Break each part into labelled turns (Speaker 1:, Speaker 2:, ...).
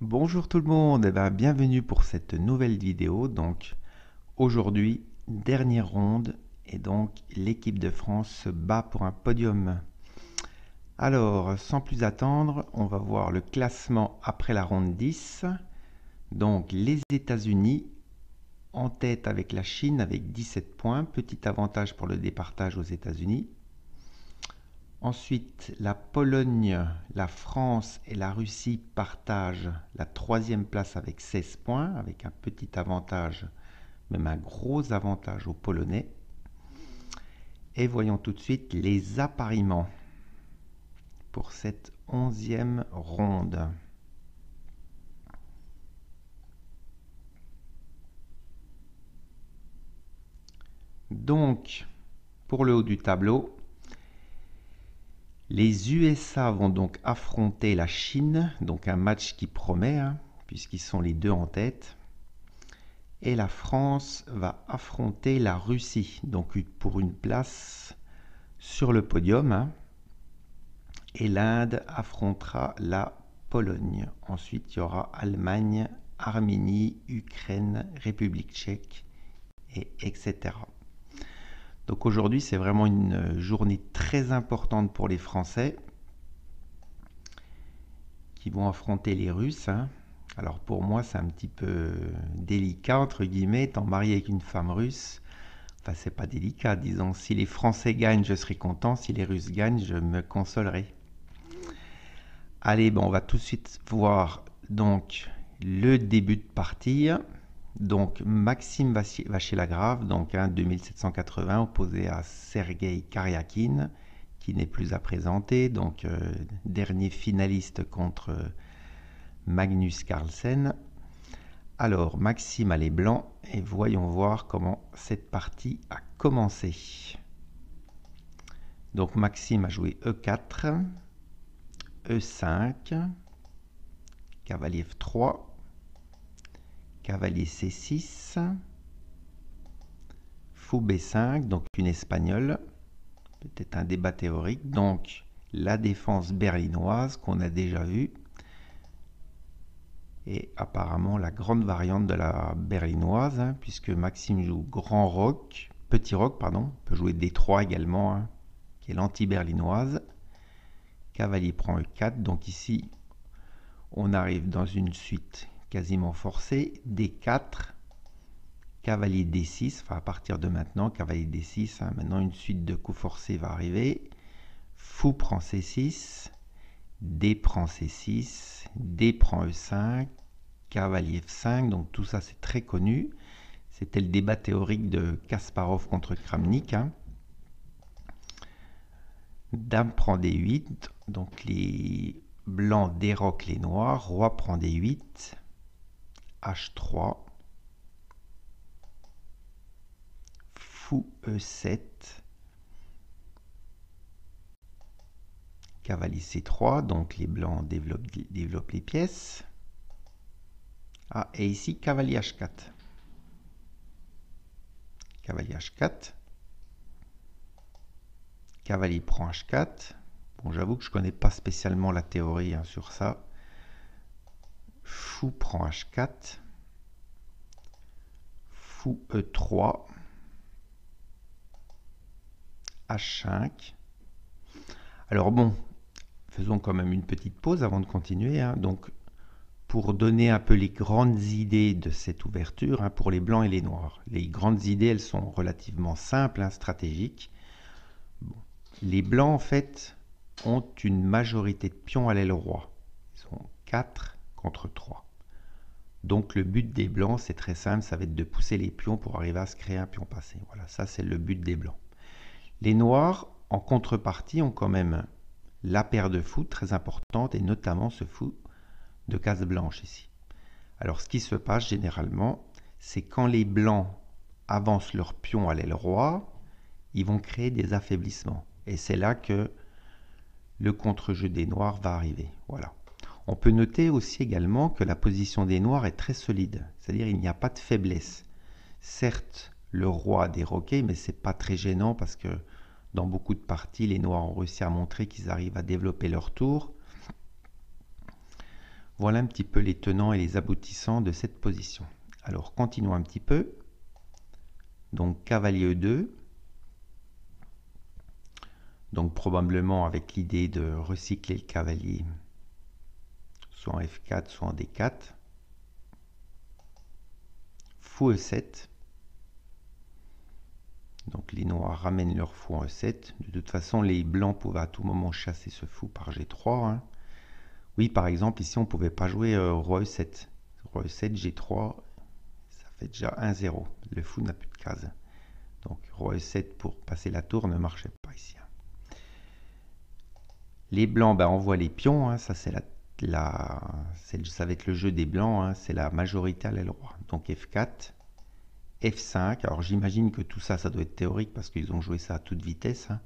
Speaker 1: Bonjour tout le monde, bienvenue pour cette nouvelle vidéo. Donc aujourd'hui, dernière ronde et donc l'équipe de France se bat pour un podium. Alors, sans plus attendre, on va voir le classement après la ronde 10. Donc les États-Unis en tête avec la Chine avec 17 points, petit avantage pour le départage aux États-Unis. Ensuite, la Pologne, la France et la Russie partagent la troisième place avec 16 points, avec un petit avantage, même un gros avantage aux Polonais. Et voyons tout de suite les appariements pour cette 11e ronde. Donc, pour le haut du tableau, les USA vont donc affronter la Chine, donc un match qui promet, puisqu'ils sont les deux en tête. Et la France va affronter la Russie, donc pour une place sur le podium. Et l'Inde affrontera la Pologne. Ensuite, il y aura Allemagne, Arménie, Ukraine, République tchèque, etc. Donc aujourd'hui, c'est vraiment une journée très importante pour les Français qui vont affronter les Russes. Alors pour moi, c'est un petit peu délicat, entre guillemets, étant marié avec une femme russe. Enfin, c'est pas délicat, disons. Si les Français gagnent, je serai content. Si les Russes gagnent, je me consolerai. Allez, on va tout de suite voir donc le début de partie. Donc Maxime Vachier-Lagrave, donc 2780, opposé à Sergei Karyakin, qui n'est plus à présenter, donc dernier finaliste contre Magnus Carlsen. Alors Maxime a les blancs et voyons voir comment cette partie a commencé. Donc Maxime a joué E4, E5, cavalier F3, cavalier C6, fou B5, donc une espagnole, peut-être un débat théorique, donc la défense berlinoise qu'on a déjà vue, et apparemment la grande variante de la berlinoise, puisque Maxime joue grand roc, petit roc, pardon, peut jouer D3 également, qui est l'anti-berlinoise. Cavalier prend E4, donc ici on arrive dans une suite quasiment forcée, D4, cavalier D6, enfin à partir de maintenant, cavalier D6, maintenant une suite de coups forcés va arriver, fou prend C6, D prend C6, D prend E5, cavalier F5, donc tout ça c'est très connu, c'était le débat théorique de Kasparov contre Kramnik. Dame prend D8, donc les blancs déroquent les noirs, roi prend D8, H3, fou E7, cavalier C3, donc les blancs développent les pièces. Ah, et ici, cavalier H4. Cavalier H4. Cavalier prend H4. Bon, j'avoue que je ne connais pas spécialement la théorie sur ça. Fou prend H4. Fou E3. H5. Alors bon, faisons quand même une petite pause avant de continuer. Donc, pour donner un peu les grandes idées de cette ouverture, pour les blancs et les noirs. Les grandes idées, elles sont relativement simples, stratégiques. Bon. Les blancs, en fait, ont une majorité de pions à l'aile roi. Ils sont 4 contre 3. Donc le but des blancs, c'est très simple, ça va être de pousser les pions pour arriver à se créer un pion passé. Voilà, ça c'est le but des blancs. Les noirs, en contrepartie, ont quand même la paire de fous très importante, et notamment ce fou de case blanche ici. Alors ce qui se passe généralement, c'est quand les blancs avancent leur pion à l'aile roi, ils vont créer des affaiblissements. Et c'est là que le contre-jeu des noirs va arriver. Voilà. On peut noter aussi également que la position des noirs est très solide, c'est-à-dire il n'y a pas de faiblesse. Certes, le roi a déroqué, mais ce n'est pas très gênant parce que dans beaucoup de parties, les noirs ont réussi à montrer qu'ils arrivent à développer leur tour. Voilà un petit peu les tenants et les aboutissants de cette position. Alors continuons un petit peu. Donc cavalier E2. Donc probablement avec l'idée de recycler le cavalier soit en F4, soit en D4. Fou E7. Donc les noirs ramènent leur fou en E7. De toute façon, les blancs pouvaient à tout moment chasser ce fou par G3. Hein. Oui, par exemple, ici, on ne pouvait pas jouer roi E7. Roi E7, G3, ça fait déjà 1-0. Le fou n'a plus de case. Donc roi E7 pour passer la tour ne marchait pas ici. Les blancs envoient les pions. Hein. Ça, ça va être le jeu des blancs. Hein. C'est la majorité à l'aile roi. Donc F4. F5, alors j'imagine que tout ça, ça doit être théorique parce qu'ils ont joué ça à toute vitesse. Hein.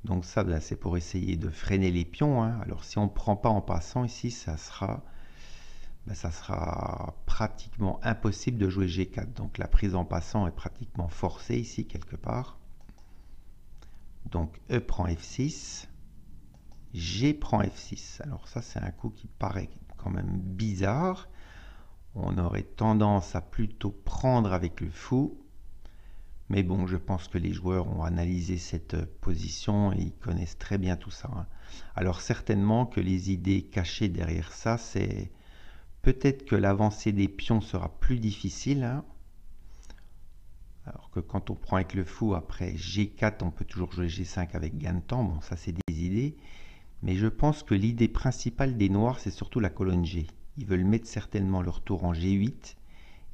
Speaker 1: Donc ça, c'est pour essayer de freiner les pions. Hein. Alors si on ne prend pas en passant ici, ça sera pratiquement impossible de jouer G4. Donc la prise en passant est pratiquement forcée ici quelque part. Donc E prend F6, G prend F6. Alors ça, c'est un coup qui paraît quand même bizarre. On aurait tendance à plutôt prendre avec le fou. Mais bon, je pense que les joueurs ont analysé cette position et ils connaissent très bien tout ça. Hein. Alors certainement que les idées cachées derrière ça, c'est peut-être que l'avancée des pions sera plus difficile. Hein. Alors que quand on prend avec le fou, après G4, on peut toujours jouer G5 avec gain de temps. Bon, ça c'est des idées. Mais je pense que l'idée principale des noirs, c'est surtout la colonne G. Ils veulent mettre certainement leur tour en G8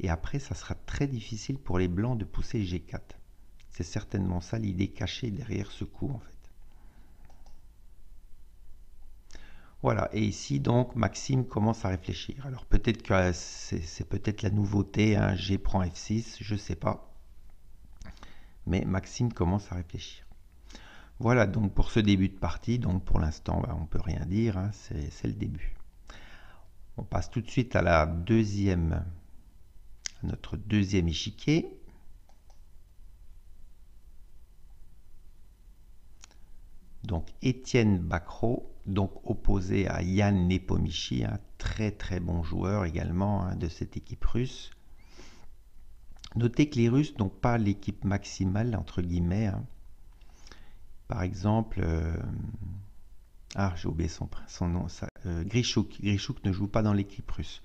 Speaker 1: et après ça sera très difficile pour les blancs de pousser G4. C'est certainement ça l'idée cachée derrière ce coup en fait. Voilà, et ici donc Maxime commence à réfléchir. Alors peut-être que c'est peut-être la nouveauté, hein, G prend F6, je ne sais pas. Mais Maxime commence à réfléchir. Voilà donc pour ce début de partie, donc pour l'instant on ne peut rien dire, hein, c'est le début. On passe tout de suite à notre deuxième échiquier. Donc Étienne Bacrot, donc opposé à Yann Nepomniachtchi, un très très bon joueur également hein, de cette équipe russe. Notez que les Russes n'ont pas l'équipe maximale entre guillemets. Hein. Par exemple, j'ai oublié son nom, Grichouk. Grichouk ne joue pas dans l'équipe russe.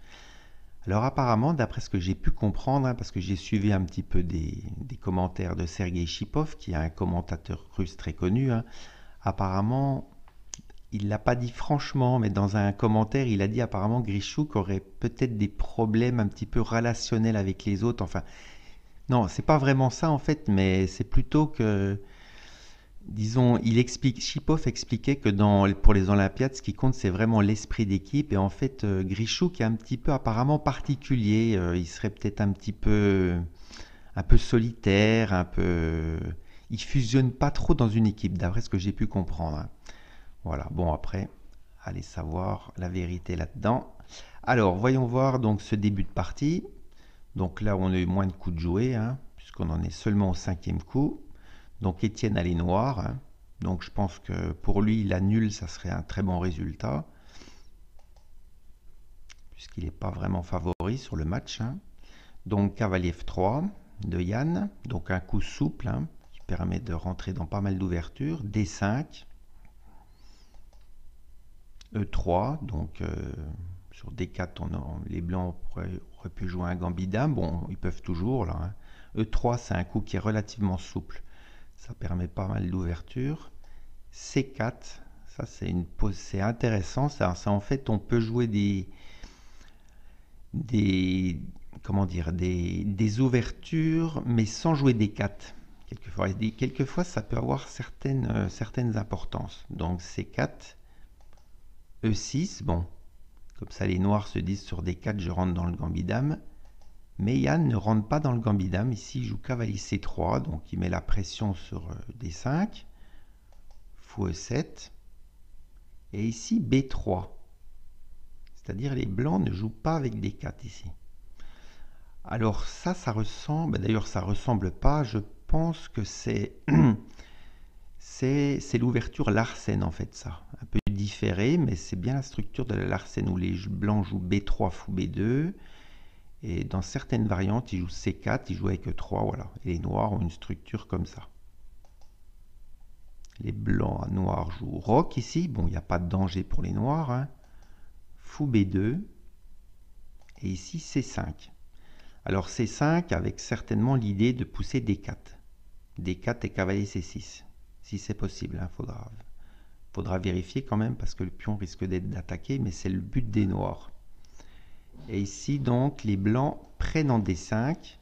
Speaker 1: Alors apparemment, d'après ce que j'ai pu comprendre, hein, parce que j'ai suivi un petit peu des commentaires de Sergei Shipov, qui est un commentateur russe très connu, hein, apparemment, il ne l'a pas dit franchement, mais dans un commentaire, il a dit apparemment que Grichouk aurait peut-être des problèmes un petit peu relationnels avec les autres. Enfin, non, c'est pas vraiment ça en fait, mais c'est plutôt que... Disons, Shipov expliquait que pour les Olympiades, ce qui compte, c'est vraiment l'esprit d'équipe. Et en fait, Grichouk est un petit peu apparemment particulier. Il serait peut-être un peu solitaire, il fusionne pas trop dans une équipe, d'après ce que j'ai pu comprendre. Hein. Voilà. Bon, après, allez savoir la vérité là-dedans. Alors, voyons voir donc ce début de partie. Donc là, on a eu moins de coups de jouer, hein, puisqu'on en est seulement au 5e coup. Donc Étienne a les noirs, hein. Donc je pense que pour lui, la nulle, ça serait un très bon résultat, puisqu'il n'est pas vraiment favori sur le match. Hein. Donc cavalier F3 de Yann, donc un coup souple, hein, qui permet de rentrer dans pas mal d'ouvertures. D5, E3, donc sur D4, les blancs auraient pu jouer un gambit dame, bon, ils peuvent toujours, là. Hein. E3, c'est un coup qui est relativement souple. Ça permet pas mal d'ouverture. C4, ça c'est intéressant. Ça, en fait, on peut jouer des ouvertures, mais sans jouer des 4. Quelquefois, ça peut avoir certaines importances. Donc C4, E6, bon, comme ça les noirs se disent sur D4, je rentre dans le gambit dame. Mais Yann ne rentre pas dans le gambit dame. Ici, il joue cavalier C3, donc il met la pression sur D5. Fou E7. Et ici, B3. C'est-à-dire les blancs ne jouent pas avec D4 ici. Alors ça ressemble... D'ailleurs, ça ressemble pas. Je pense que c'est l'ouverture Larsen, en fait, ça. Un peu différé, mais c'est bien la structure de la Larsen où les blancs jouent B3, fou B2. Et dans certaines variantes, ils jouent C4, ils jouent avec E3, voilà. Et les noirs ont une structure comme ça. Les blancs à noirs jouent roc ici. Bon, il n'y a pas de danger pour les noirs. Hein. Fou B2. Et ici C5. Alors C5 avec certainement l'idée de pousser D4. D4 et cavalier C6. Si c'est possible, hein, faudra vérifier quand même parce que le pion risque d'être attaqué, mais c'est le but des noirs. Et ici donc les blancs prennent en D5.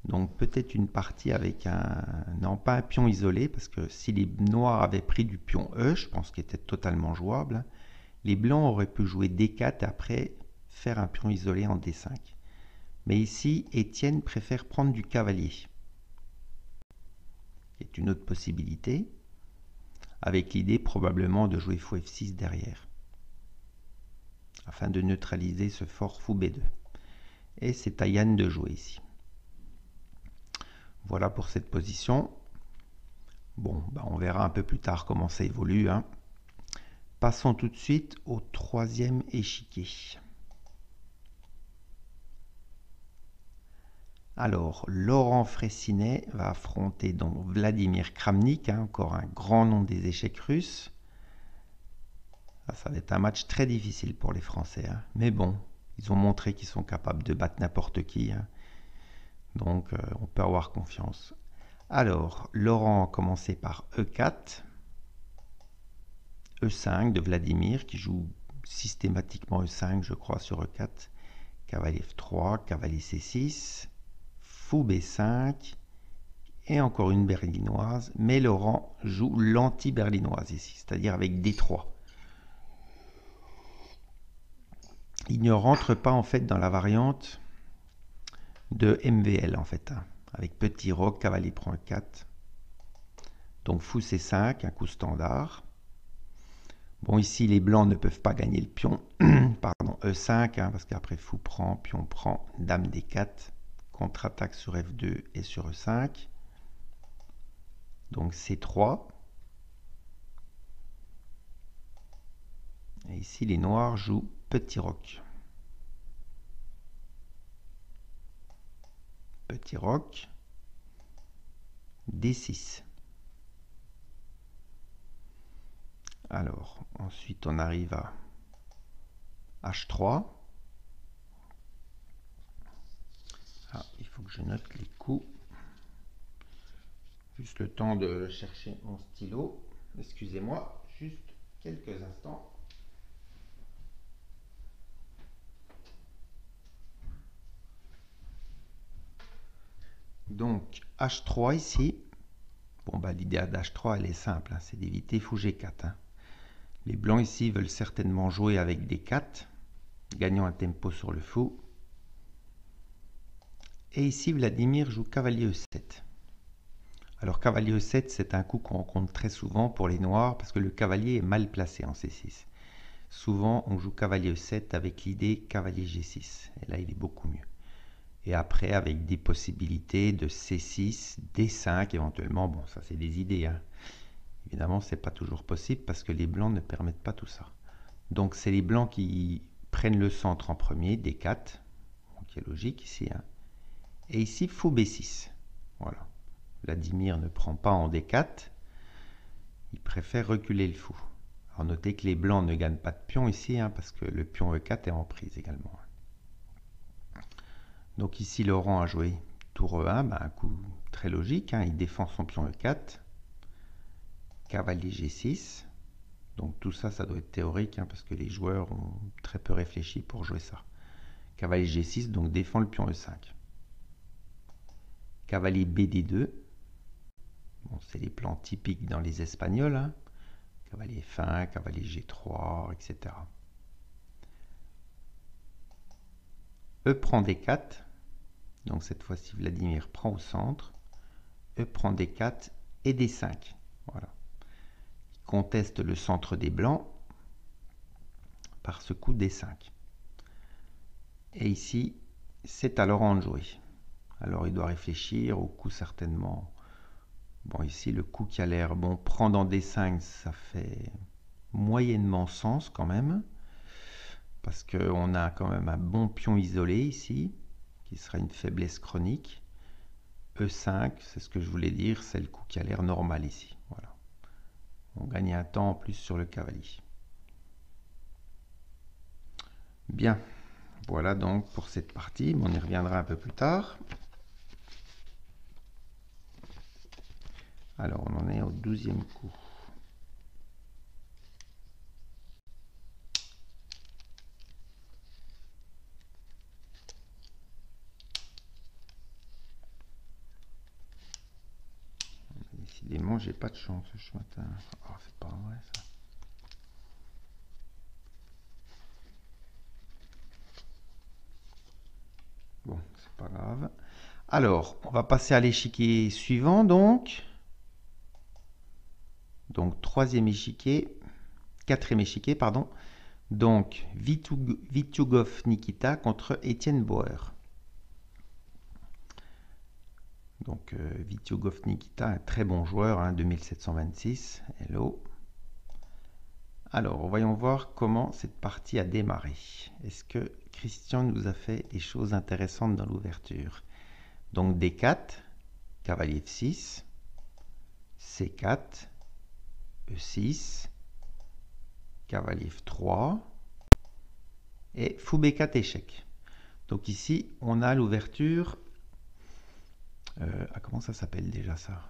Speaker 1: Donc peut-être une partie avec un... Non, pas un pion isolé, parce que si les noirs avaient pris du pion E, je pense qu'il était totalement jouable, les blancs auraient pu jouer D4 et après faire un pion isolé en D5. Mais ici, Étienne préfère prendre du cavalier. C'est une autre possibilité, avec l'idée probablement de jouer fou F6 derrière, afin de neutraliser ce fort fou B2. Et c'est à Yann de jouer ici. Voilà pour cette position. Bon, on verra un peu plus tard comment ça évolue. Hein. Passons tout de suite au troisième échiquier. Alors, Laurent Fraissinet va affronter donc Vladimir Kramnik, hein, encore un grand nom des échecs russes. Ça va être un match très difficile pour les Français. Hein. Mais bon, ils ont montré qu'ils sont capables de battre n'importe qui. Hein. Donc, on peut avoir confiance. Alors, Laurent a commencé par E4, E5 de Vladimir, qui joue systématiquement E5, je crois, sur E4, cavalier F3, cavalier C6, fou B5, et encore une berlinoise, mais Laurent joue l'anti-berlinoise ici, c'est-à-dire avec D3. Il ne rentre pas en fait dans la variante de MVL en fait, hein, avec petit roc, cavalier prend E4, donc fou C5, un coup standard. Bon, ici, les blancs ne peuvent pas gagner le pion. Pardon, E5, hein, parce qu'après, fou prend, pion prend, dame D4, contre-attaque sur F2 et sur E5. Donc C3. Et ici, les noirs jouent petit roc. Petit roc. D6. Alors, ensuite, on arrive à H3. Ah, il faut que je note les coups. Juste le temps de chercher mon stylo. Excusez-moi, juste quelques instants. Donc, H3 ici. Bon, l'idée d'H3, elle est simple. Hein, c'est d'éviter fou G4. Hein. Les blancs ici veulent certainement jouer avec D4, gagnant un tempo sur le fou. Et ici, Vladimir joue cavalier E7. Alors, cavalier E7, c'est un coup qu'on rencontre très souvent pour les noirs, parce que le cavalier est mal placé en C6. Souvent, on joue cavalier E7 avec l'idée cavalier G6. Et là, il est beaucoup mieux. Et après, avec des possibilités de C6, D5 éventuellement. Bon, ça, c'est des idées. Hein. Évidemment, ce n'est pas toujours possible parce que les blancs ne permettent pas tout ça. Donc, c'est les blancs qui prennent le centre en premier, D4, qui est logique ici. Hein. Et ici, fou B6. Voilà. Vladimir ne prend pas en D4. Il préfère reculer le fou. Alors, notez que les blancs ne gagnent pas de pion ici, hein, parce que le pion E4 est en prise également. Donc ici, Laurent a joué tour E1, un coup très logique. Hein, il défend son pion E4. Cavalier G6. Donc tout ça, ça doit être théorique, hein, parce que les joueurs ont très peu réfléchi pour jouer ça. Cavalier G6, donc défend le pion E5. Cavalier BD2. Bon, c'est les plans typiques dans les Espagnols. Hein. Cavalier F1, cavalier G3, etc. E prend D4. Donc cette fois-ci, Vladimir prend au centre. E prend D4 et D5. Voilà. Il conteste le centre des blancs par ce coup D5. Et ici, c'est à Laurent de jouer. Alors il doit réfléchir au coup certainement Bon, ici, le coup qui a l'air bon, prendre en D5, ça fait moyennement sens quand même. Parce qu'on a quand même un bon pion isolé ici, qui sera une faiblesse chronique. E5, c'est ce que je voulais dire, c'est le coup qui a l'air normal ici. Voilà. On gagne un temps en plus sur le cavalier. Bien, voilà donc pour cette partie, mais on y reviendra un peu plus tard. Alors, on en est au 12e coup. Décidément, j'ai pas de chance ce matin. Oh, c'est pas vrai ça. Bon, c'est pas grave. Alors, on va passer à l'échiquier suivant donc. Donc, quatrième échiquier, pardon. Donc, Vitiugov Nikita contre Étienne Bauer. Donc, Vitiugov Nikita, un très bon joueur, hein, 2726. Hello. Alors, voyons voir comment cette partie a démarré. Est-ce que Christian nous a fait des choses intéressantes dans l'ouverture? Donc, D4, cavalier F6, C4, E6, cavalier F3 et fou B4 échec. Donc ici, on a l'ouverture. Comment ça s'appelle déjà ça?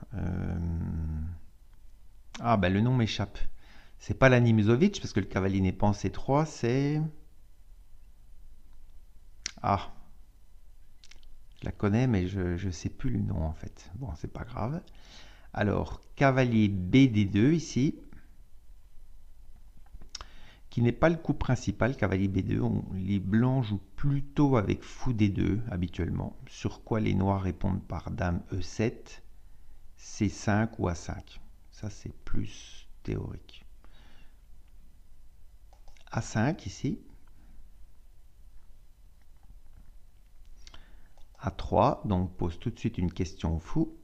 Speaker 1: Ah, ben le nom m'échappe. C'est pas la Nimzovitch, parce que le cavalier n'est pas en C3, c'est... Ah, je la connais, mais je ne sais plus le nom en fait. Bon, c'est pas grave. Alors, cavalier BD2 ici, qui n'est pas le coup principal, cavalier B2. Les blancs jouent plutôt avec fou D2 habituellement, sur quoi les noirs répondent par dame E7, C5 ou A5. Ça, c'est plus théorique. A5 ici. A3, donc pose tout de suite une question au fou.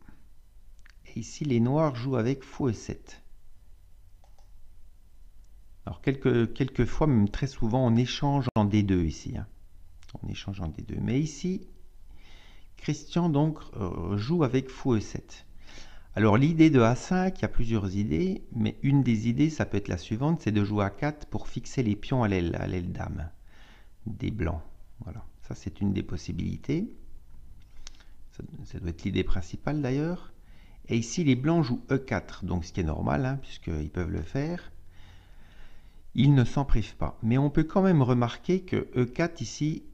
Speaker 1: Et ici, les noirs jouent avec fou E7. Alors, quelques fois, même très souvent, on échange en D2 ici. Hein. On échange en D2. Mais ici, Christian donc joue avec fou E7. Alors, l'idée de A5, il y a plusieurs idées, mais une des idées, ça peut être la suivante, c'est de jouer A4 pour fixer les pions à l'aile dame des blancs. Voilà, ça c'est une des possibilités. Ça doit être l'idée principale d'ailleurs. Et ici, les blancs jouent E4, donc ce qui est normal, hein, puisqu'ils peuvent le faire. Ils ne s'en privent pas. Mais on peut quand même remarquer que E4 ici,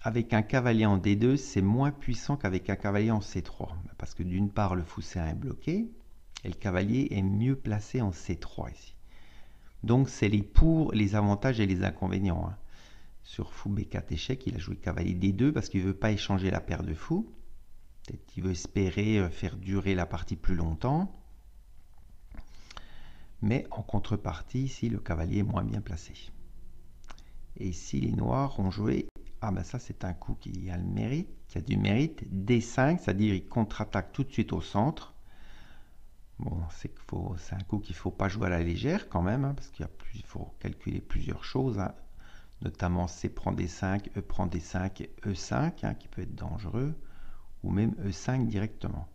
Speaker 1: avec un cavalier en D2, c'est moins puissant qu'avec un cavalier en C3. Parce que d'une part, le fou C1 est bloqué, et le cavalier est mieux placé en C3 ici. Donc c'est les avantages et les inconvénients. Hein. Sur fou B4 échec, il a joué cavalier D2 parce qu'il ne veut pas échanger la paire de fous. Peut-être qu'il veut espérer faire durer la partie plus longtemps. Mais en contrepartie, ici, le cavalier est moins bien placé. Et ici, les noirs ont joué... Ah ben ça, c'est un coup qui a du mérite. D5, c'est-à-dire il contre-attaque tout de suite au centre. Bon, c'est un coup qu'il ne faut pas jouer à la légère quand même, hein, parce qu'il faut calculer plusieurs choses. Hein. Notamment C prend D5, E prend D5 et E5, hein, qui peut être dangereux. Ou même E5 directement.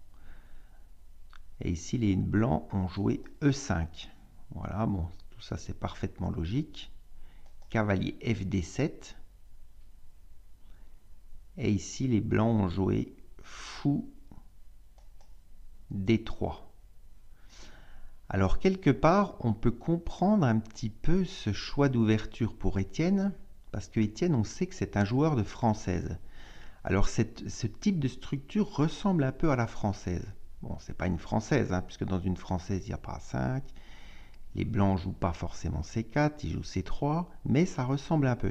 Speaker 1: Et ici, les blancs ont joué E5. Voilà, bon, tout ça c'est parfaitement logique. Cavalier FD7. Et ici, les blancs ont joué fou D3. Alors, quelque part, on peut comprendre un petit peu ce choix d'ouverture pour Étienne, parce que Étienne, on sait que c'est un joueur de française. Alors, ce type de structure ressemble un peu à la française. Bon, c'est pas une française, hein, puisque dans une française, il n'y a pas A5. Les blancs ne jouent pas forcément C4, ils jouent C3, mais ça ressemble un peu.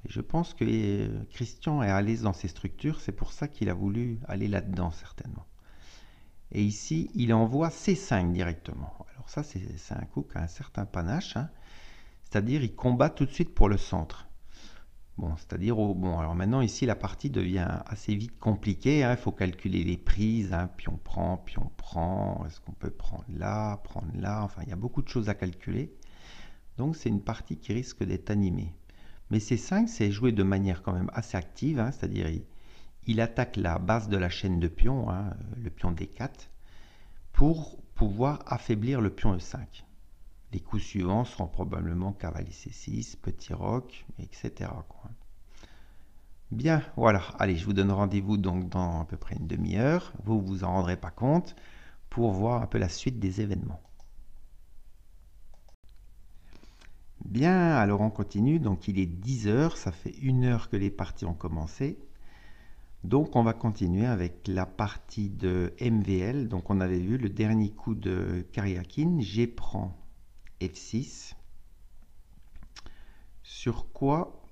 Speaker 1: Et je pense que Christian est à l'aise dans ces structures, c'est pour ça qu'il a voulu aller là-dedans, certainement. Et ici, il envoie C5 directement. Alors ça, c'est un coup qui a un certain panache, hein. C'est-à-dire il combat tout de suite pour le centre. Bon, c'est-à-dire, bon, alors maintenant ici la partie devient assez vite compliquée, hein. Il faut calculer les prises, hein. Pion prend, est-ce qu'on peut prendre là, enfin il y a beaucoup de choses à calculer. Donc c'est une partie qui risque d'être animée. Mais C5, c'est joué de manière quand même assez active, hein. C'est-à-dire il attaque la base de la chaîne de pions, hein, le pion D4, pour pouvoir affaiblir le pion E5. Les coups suivants seront probablement cavalier C6, petit roc, etc., quoi. Bien, voilà. Allez, je vous donne rendez-vous donc dans à peu près une demi-heure. Vous vous en rendrez pas compte pour voir un peu la suite des événements. Bien, alors on continue. Donc il est 10 heures, ça fait 1 heure que les parties ont commencé. Donc on va continuer avec la partie de MVL. Donc on avait vu le dernier coup de Karyakin. G prend F6. Sur quoi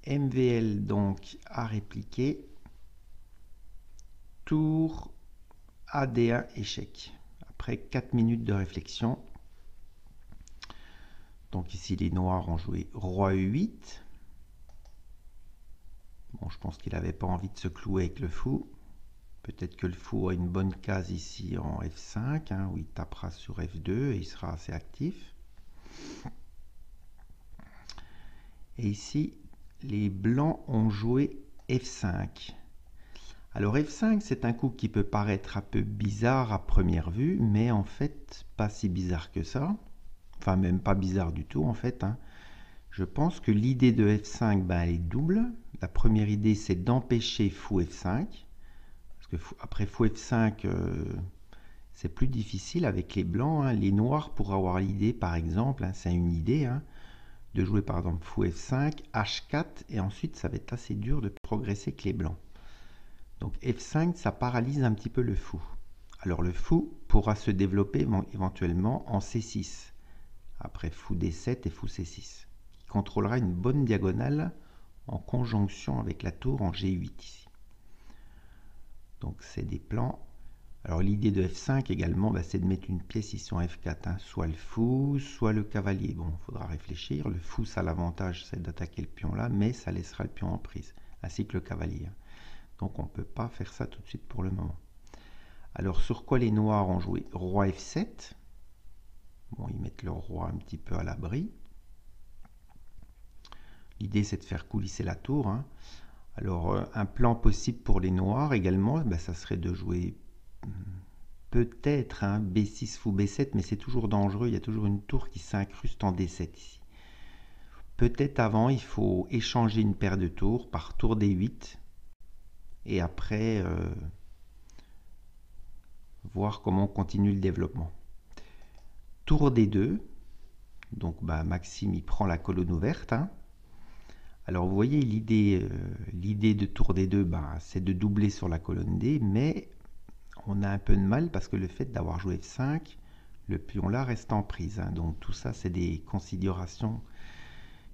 Speaker 1: MVL donc a répliqué. Tour AD1 échec. Après 4 minutes de réflexion. Donc ici les noirs ont joué roi E8. Bon, je pense qu'il n'avait pas envie de se clouer avec le fou. Peut-être que le fou a une bonne case ici en F5, hein, où il tapera sur F2 et il sera assez actif. Et ici, les blancs ont joué F5. Alors F5, c'est un coup qui peut paraître un peu bizarre à première vue, mais en fait, pas si bizarre que ça. Enfin, même pas bizarre du tout, en fait, hein. Je pense que l'idée de F5, ben, elle est double. La première idée, c'est d'empêcher fou F5. Parce que après fou F5, c'est plus difficile avec les blancs, hein. Les noirs, pour avoir l'idée, par exemple, hein, c'est une idée, hein, de jouer par exemple fou F5, H4, et ensuite ça va être assez dur de progresser avec les blancs. Donc F5, ça paralyse un petit peu le fou. Alors le fou pourra se développer éventuellement en C6, après fou D7 et fou C6, qui contrôlera une bonne diagonale en conjonction avec la tour en G8 ici. Donc c'est des plans. Alors l'idée de F5 également, bah, c'est de mettre une pièce ici en F4, hein, soit le fou, soit le cavalier. Bon, il faudra réfléchir. Le fou, ça a l'avantage, c'est d'attaquer le pion là, mais ça laissera le pion en prise, ainsi que le cavalier. Donc on ne peut pas faire ça tout de suite pour le moment. Alors sur quoi les noirs ont joué? Roi F7. Bon, ils mettent leur roi un petit peu à l'abri. L'idée, c'est de faire coulisser la tour, hein. Alors un plan possible pour les noirs également, bah, ça serait de jouer peut-être un B6 fou B7, mais c'est toujours dangereux, il y a toujours une tour qui s'incruste en D7 ici. Peut-être avant, il faut échanger une paire de tours par tour D8, et après voir comment on continue le développement. Tour D2, donc bah, Maxime il prend la colonne ouverte, hein. Alors vous voyez l'idée de tour D2, bah, c'est de doubler sur la colonne D, mais on a un peu de mal parce que le fait d'avoir joué F5, le pion là reste en prise, hein. Donc tout ça, c'est des considérations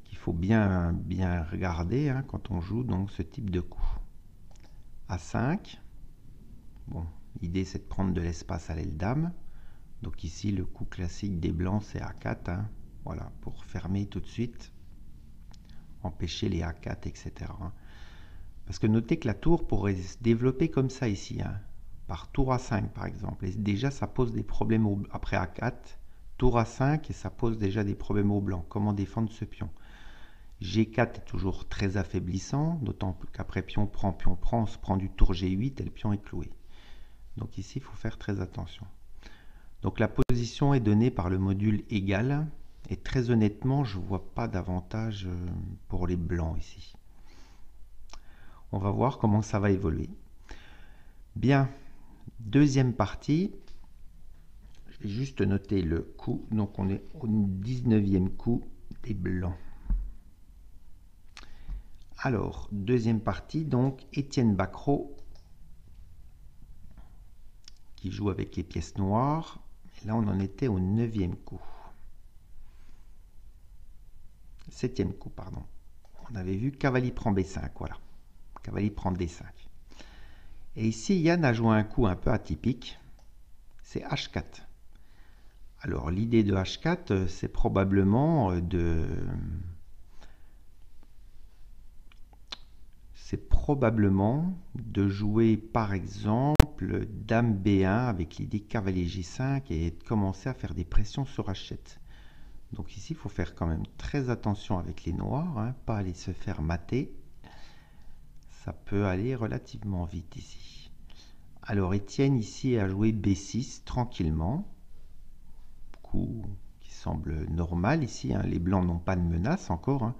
Speaker 1: qu'il faut bien regarder, hein, quand on joue donc ce type de coup. A5, bon, l'idée c'est de prendre de l'espace à l'aile dame. Donc ici, le coup classique des blancs, c'est A4, hein, voilà, pour fermer tout de suite, empêcher les A4, etc. Parce que notez que la tour pourrait se développer comme ça ici, hein, par tour A5 par exemple. Et déjà, ça pose des problèmes après A4, tour A5, et ça pose déjà des problèmes aux blancs. Comment défendre ce pion? G4 est toujours très affaiblissant, d'autant qu'après pion prend, on se prend du tour G8 et le pion est cloué. Donc ici, il faut faire très attention. Donc la position est donnée par le module égal, et très honnêtement, je ne vois pas d'avantage pour les blancs ici. On va voir comment ça va évoluer. Bien, deuxième partie, je vais juste noter le coup, donc on est au 19e coup des blancs. Alors, deuxième partie, donc Étienne Bacrot, qui joue avec les pièces noires. Et là, on en était au 9e coup. 7e coup, pardon. On avait vu cavalier prend B5, voilà. Cavalier prend D5. Et ici, Yann a joué un coup un peu atypique. C'est H4. Alors, l'idée de H4, c'est probablement de c'est probablement de jouer par exemple Dame B1 avec l'idée cavalier G5 et de commencer à faire des pressions sur H7. Donc ici, il faut faire quand même très attention avec les noirs, hein, pas aller se faire mater. Ça peut aller relativement vite ici. Alors Étienne ici a joué B6 tranquillement. Coup qui semble normal ici, hein. Les blancs n'ont pas de menace encore, hein.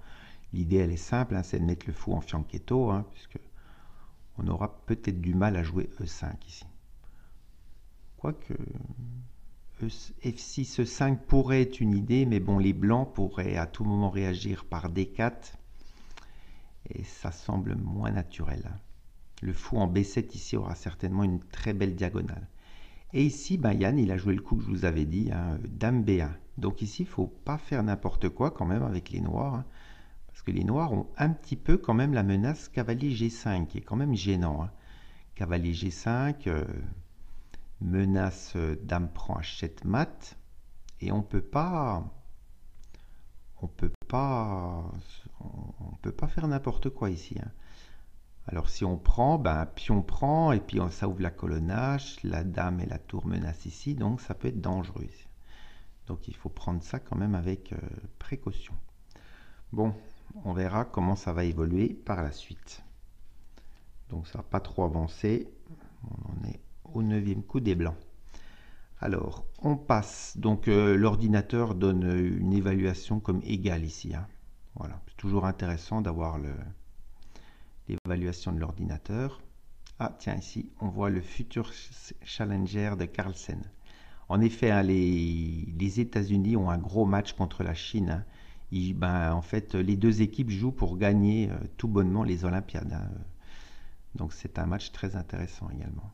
Speaker 1: L'idée elle est simple, hein, c'est de mettre le fou en fianchetto, hein, puisque on aura peut-être du mal à jouer E5 ici. Quoique F6, E5 pourrait être une idée, mais bon, les blancs pourraient à tout moment réagir par D4, et ça semble moins naturel. Le fou en B7 ici aura certainement une très belle diagonale. Et ici, ben Yann, il a joué le coup que je vous avais dit, hein, Dame B1. Donc ici, il ne faut pas faire n'importe quoi quand même avec les noirs, hein, parce que les noirs ont un petit peu quand même la menace cavalier G5, qui est quand même gênant, hein. Cavalier G5, menace Dame prend H7 mat, et on peut pas faire n'importe quoi ici, hein. Alors si on prend, ben pion prend, et puis ça ouvre la colonne H, la dame et la tour menacent ici, donc ça peut être dangereux ici. Donc il faut prendre ça quand même avec précaution. Bon, on verra comment ça va évoluer par la suite. Donc ça n'a pas trop avancé, on en est au 9e coup des blancs. Alors, on passe, donc l'ordinateur donne une évaluation comme égale ici, hein. Voilà, c'est toujours intéressant d'avoir l'évaluation de l'ordinateur. Ah tiens, ici on voit le futur challenger de Carlsen. En effet, hein, les États-Unis ont un gros match contre la Chine, hein. En fait, les deux équipes jouent pour gagner tout bonnement les Olympiades, hein. Donc c'est un match très intéressant également.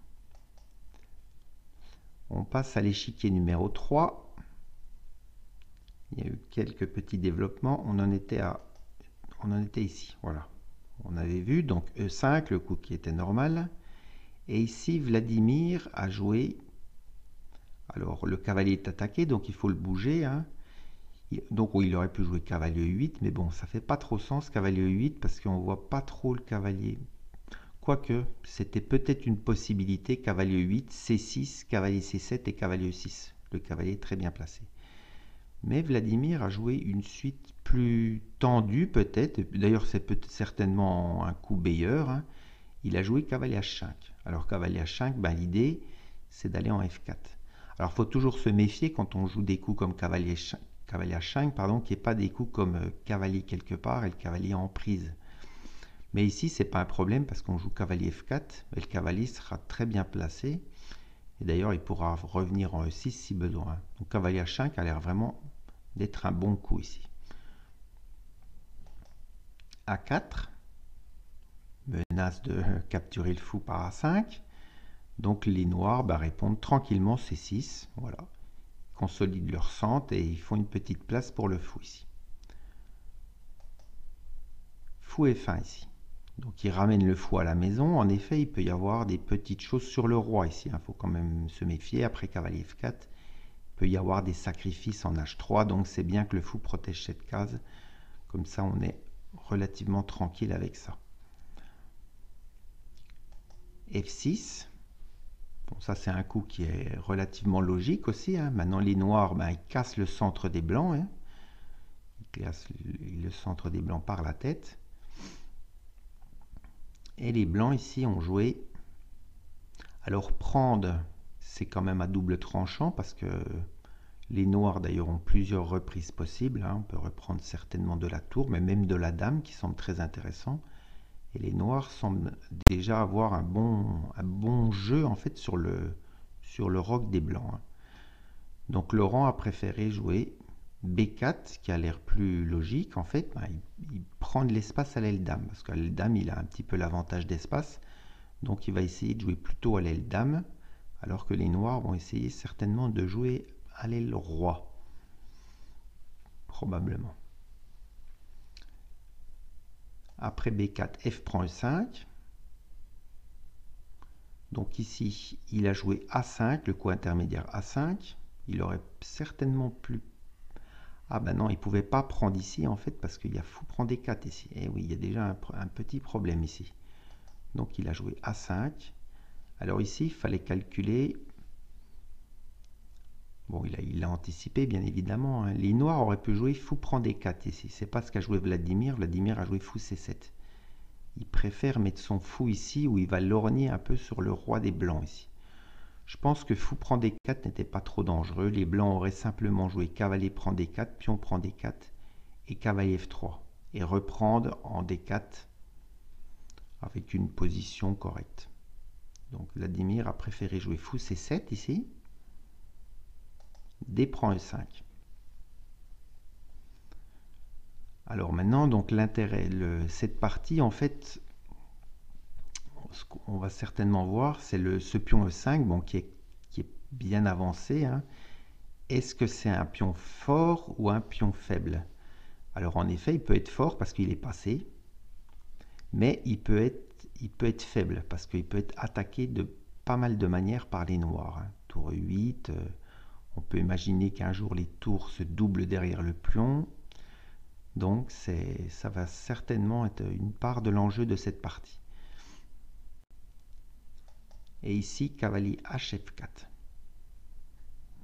Speaker 1: On passe à l'échiquier numéro 3. Il y a eu quelques petits développements. On en était ici. Voilà. On avait vu donc E5, le coup qui était normal. Et ici, Vladimir a joué. Alors, le cavalier est attaqué, donc il faut le bouger, hein. Donc, il aurait pu jouer cavalier E8, mais bon, ça fait pas trop sens, cavalier E8, parce qu'on voit pas trop le cavalier. Quoique, c'était peut-être une possibilité, cavalier E8, C6, cavalier C7 et cavalier E6. Le cavalier est très bien placé. Mais Vladimir a joué une suite plus tendue peut-être, d'ailleurs c'est certainement un coup meilleur, hein. Il a joué cavalier H5. Alors cavalier H5, ben, l'idée c'est d'aller en F4. Alors il faut toujours se méfier quand on joue des coups comme cavalier H5, pardon, qu'il n'y ait pas des coups comme cavalier quelque part et le cavalier en prise. Mais ici, ce n'est pas un problème parce qu'on joue cavalier F4 et le cavalier sera très bien placé. Et d'ailleurs, il pourra revenir en E6 si besoin. Donc cavalier H5 a l'air vraiment d'être un bon coup ici. A4, menace de capturer le fou par A5. Donc les noirs répondent tranquillement C6. Voilà. Ils consolident leur centre et ils font une petite place pour le fou ici. Fou F1 ici. Donc il ramène le fou à la maison. En effet, il peut y avoir des petites choses sur le roi ici. Il faut quand même se méfier. Après cavalier F4, il peut y avoir des sacrifices en H3. Donc c'est bien que le fou protège cette case. Comme ça, on est relativement tranquille avec ça. F6. Bon, ça c'est un coup qui est relativement logique aussi, hein. Maintenant les noirs, ils cassent le centre des blancs, hein. Ils cassent le centre des blancs par la tête. Et les blancs ici ont joué. Alors prendre, c'est quand même à double tranchant parce que les noirs d'ailleurs ont plusieurs reprises possibles, hein. On peut reprendre certainement de la tour, mais même de la dame qui semble très intéressant. Et les noirs semblent déjà avoir un bon jeu en fait sur le roc des blancs, hein. Donc Laurent a préféré jouer B4 qui a l'air plus logique en fait. Il prend de l'espace à l'aile dame parce qu'à l'aile dame il a un petit peu l'avantage d'espace. Donc il va essayer de jouer plutôt à l'aile dame alors que les noirs vont essayer certainement de jouer à l'aile roi. Probablement. Après B4, F prend E5. Donc ici, il a joué A5, le coup intermédiaire A5. Il aurait certainement pu... Ah ben non, il ne pouvait pas prendre ici en fait parce qu'il y a fou prend D4 ici. Et oui, il y a déjà un petit problème ici. Donc il a joué A5. Alors ici, il fallait calculer. Bon, il a anticipé, bien évidemment, hein. Les noirs auraient pu jouer fou prend D4 ici. C'est pas ce qu'a joué Vladimir. Vladimir a joué fou C7. Il préfère mettre son fou ici, où il va lorgner un peu sur le roi des blancs ici. Je pense que fou prend D4 n'était pas trop dangereux. Les blancs auraient simplement joué cavalier prend D4, pion prend D4 et cavalier F3. Et reprendre en D4 avec une position correcte. Donc Vladimir a préféré jouer fou C7 ici. D prend E5. Alors maintenant, donc l'intérêt, cette partie, en fait, ce qu'on va certainement voir, c'est ce pion E5, bon, qui est bien avancé, hein. Est-ce que c'est un pion fort ou un pion faible? Alors en effet, il peut être fort parce qu'il est passé, mais il peut être faible parce qu'il peut être attaqué de pas mal de manières par les noirs, hein. Tour E8, on peut imaginer qu'un jour les tours se doublent derrière le pion. Donc ça va certainement être une part de l'enjeu de cette partie. Et ici, cavalier HF4.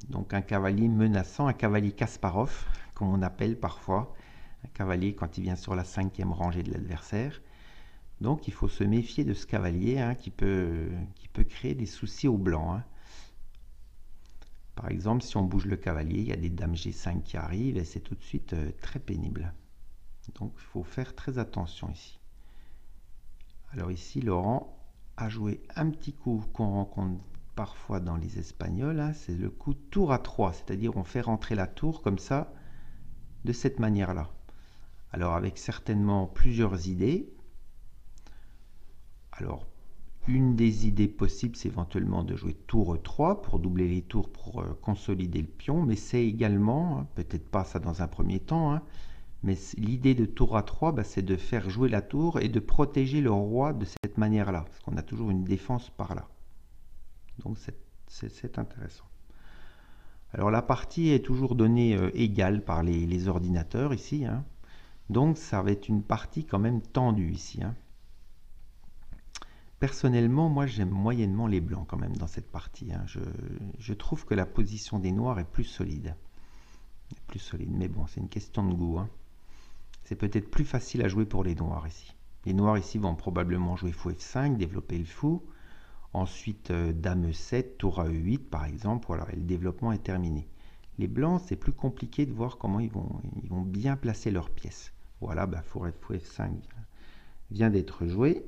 Speaker 1: Donc un cavalier menaçant, un cavalier Kasparov, comme on appelle parfois, un cavalier quand il vient sur la 5e rangée de l'adversaire. Donc il faut se méfier de ce cavalier, hein, qui peut créer des soucis aux blancs, hein. Par exemple, si on bouge le cavalier, il y a des dames G5 qui arrivent et c'est tout de suite très pénible. Donc il faut faire très attention ici. Alors ici, Laurent a joué un petit coup qu'on rencontre parfois dans les Espagnols, hein, c'est le coup tour à 3, c'est-à-dire on fait rentrer la tour comme ça, de cette manière-là. Alors avec certainement plusieurs idées. Alors une des idées possibles, c'est éventuellement de jouer tour E3 pour doubler les tours, pour consolider le pion, mais c'est également, hein, peut-être pas ça dans un premier temps, hein, mais l'idée de tour à 3, bah, c'est de faire jouer la tour et de protéger le roi de cette manière-là, parce qu'on a toujours une défense par là. Donc c'est intéressant. Alors la partie est toujours donnée égale par les ordinateurs ici, hein. Donc ça va être une partie quand même tendue ici, hein. Personnellement, moi j'aime moyennement les blancs quand même dans cette partie, hein. Je trouve que la position des noirs est plus solide. Mais bon, c'est une question de goût, hein. C'est peut-être plus facile à jouer pour les noirs ici. Les noirs ici vont probablement jouer fou F5, développer le fou. Ensuite, dame E7, tour à E8 par exemple. Voilà, et le développement est terminé. Les blancs, c'est plus compliqué de voir comment ils vont bien placer leurs pièces. Voilà, bah, fou F5 vient d'être joué.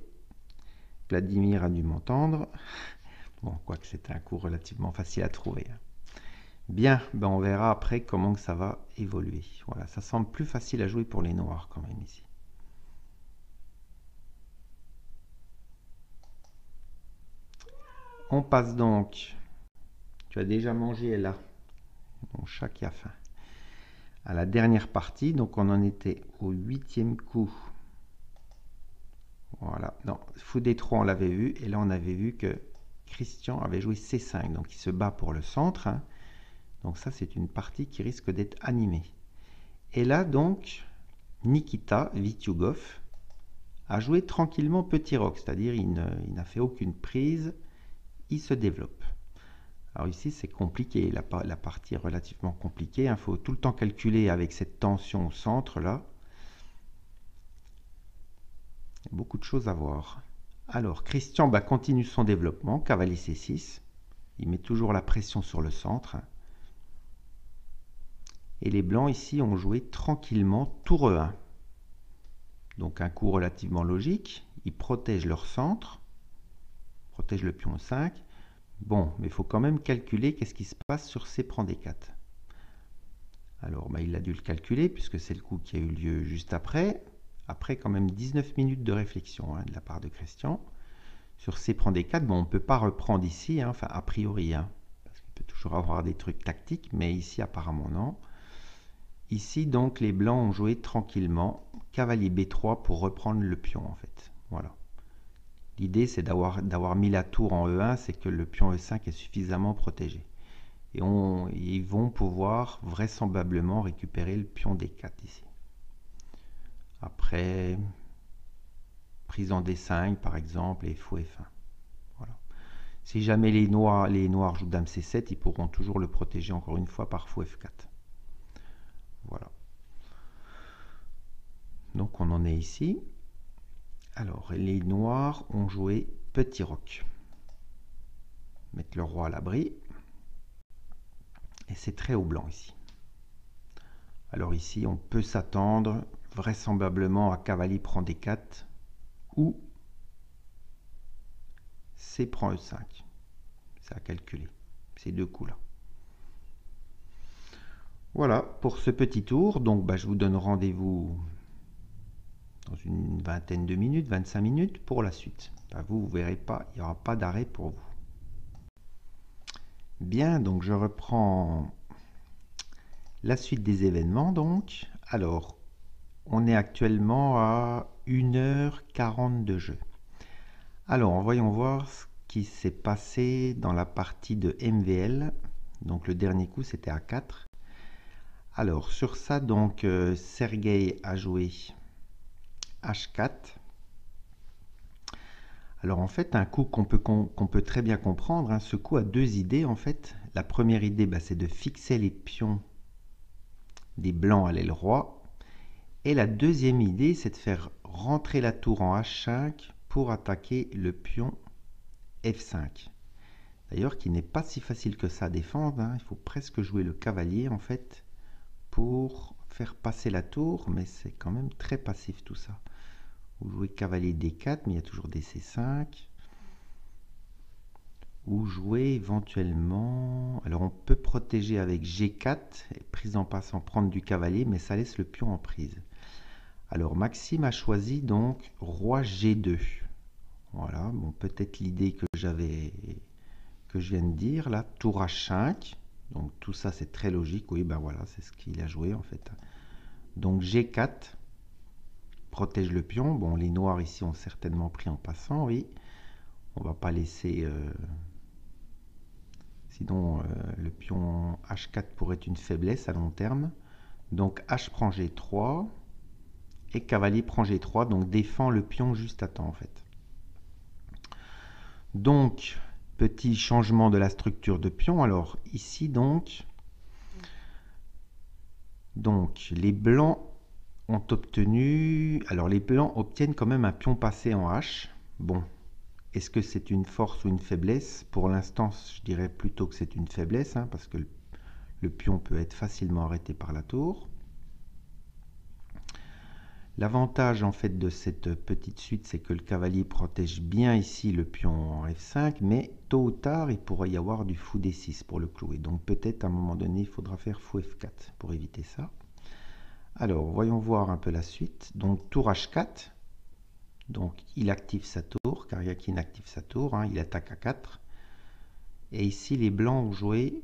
Speaker 1: Vladimir a dû m'entendre. Bon, quoique c'était un coup relativement facile à trouver, hein. Bien, ben on verra après comment ça va évoluer. Voilà, ça semble plus facile à jouer pour les noirs quand même ici. On passe donc. Tu as déjà mangé là. Mon chat qui a faim. À la dernière partie, donc on en était au 8e coup. Voilà, non, fou D3 on l'avait vu, et là on avait vu que Christian avait joué C5, donc il se bat pour le centre, hein. Donc ça, c'est une partie qui risque d'être animée. Et là, donc, Nikita Vityugov a joué tranquillement petit roc, c'est-à-dire il n'a fait aucune prise, il se développe. Alors ici, c'est compliqué, la partie est relativement compliquée, il faut tout le temps calculer avec cette tension au centre, là. Il y a beaucoup de choses à voir. Alors, Christian continue son développement, cavalier C6, il met toujours la pression sur le centre. Et les blancs ici ont joué tranquillement tour E1. Donc un coup relativement logique. Ils protègent leur centre, protègent le pion 5. Bon, mais il faut quand même calculer qu'est-ce qui se passe sur C prend D4. Alors il a dû le calculer puisque c'est le coup qui a eu lieu juste après. Après quand même 19 minutes de réflexion, hein, de la part de Christian. Sur C prend D4, bon, on ne peut pas reprendre ici, hein, enfin a priori, hein, parce qu'il peut toujours avoir des trucs tactiques, mais ici apparemment non. Ici, donc, les blancs ont joué tranquillement. Cavalier B3 pour reprendre le pion, en fait. Voilà. L'idée, c'est d'avoir mis la tour en E1, c'est que le pion E5 est suffisamment protégé. Et ils vont pouvoir vraisemblablement récupérer le pion D4 ici. Après, a prise en D5 par exemple et fou F1. Voilà. Si jamais les noirs jouent dame C7, ils pourront toujours le protéger encore une fois par fou F4. Voilà. Donc on en est ici. Alors les noirs ont joué petit roc. Mettre le roi à l'abri. Et c'est très haut blanc ici. Alors ici on peut s'attendre vraisemblablement à cavalier prend D4 ou C prend E5. C'est à calculer, ces deux coups là. Voilà pour ce petit tour. Donc je vous donne rendez-vous dans une vingtaine de minutes, 25 minutes pour la suite. Vous verrez pas, il n'y aura pas d'arrêt pour vous. Bien, donc je reprends la suite des événements. Donc, alors, on est actuellement à 1h40 de jeu. Alors, voyons voir ce qui s'est passé dans la partie de MVL. Donc, le dernier coup, c'était à 4. Alors, sur ça, donc, Sergueï a joué H4. Alors en fait, un coup qu'on peut très bien comprendre, ce coup a deux idées en fait. La première idée, c'est de fixer les pions des blancs à l'aile roi. Et la deuxième idée, c'est de faire rentrer la tour en H5 pour attaquer le pion F5. D'ailleurs, qui n'est pas si facile que ça à défendre. Il faut presque jouer le cavalier en fait pour faire passer la tour, mais c'est quand même très passif tout ça. Vous jouez cavalier D4, mais il y a toujours des C5. Ou jouer éventuellement... Alors on peut protéger avec G4, et prise en passant prendre du cavalier, mais ça laisse le pion en prise. Alors Maxime a choisi donc roi G2. Voilà, bon, peut-être l'idée que je viens de dire, là, tour H5. Donc tout ça c'est très logique, oui, voilà, c'est ce qu'il a joué en fait. Donc G4. Protège le pion. Bon, les noirs ici ont certainement pris en passant, oui. On va pas laisser... Sinon, le pion H4 pourrait être une faiblesse à long terme. Donc, H prend G3. Et cavalier prend G3. Donc, défend le pion juste à temps, en fait. Donc, petit changement de la structure de pion. Alors, ici, donc les blancs ont obtenu... Alors les blancs obtiennent quand même un pion passé en H. Bon, est-ce que c'est une force ou une faiblesse? Pour l'instant, je dirais plutôt que c'est une faiblesse, parce que le pion peut être facilement arrêté par la tour. L'avantage en fait de cette petite suite, c'est que le cavalier protège bien ici le pion en F5, mais tôt ou tard, il pourrait y avoir du fou D6 pour le clouer. Donc peut-être à un moment donné, il faudra faire fou F4 pour éviter ça. Alors, voyons voir un peu la suite. Donc, tour H4. Donc, il active sa tour. Karyakin active sa tour. Il attaque à 4. Et ici, les blancs ont joué.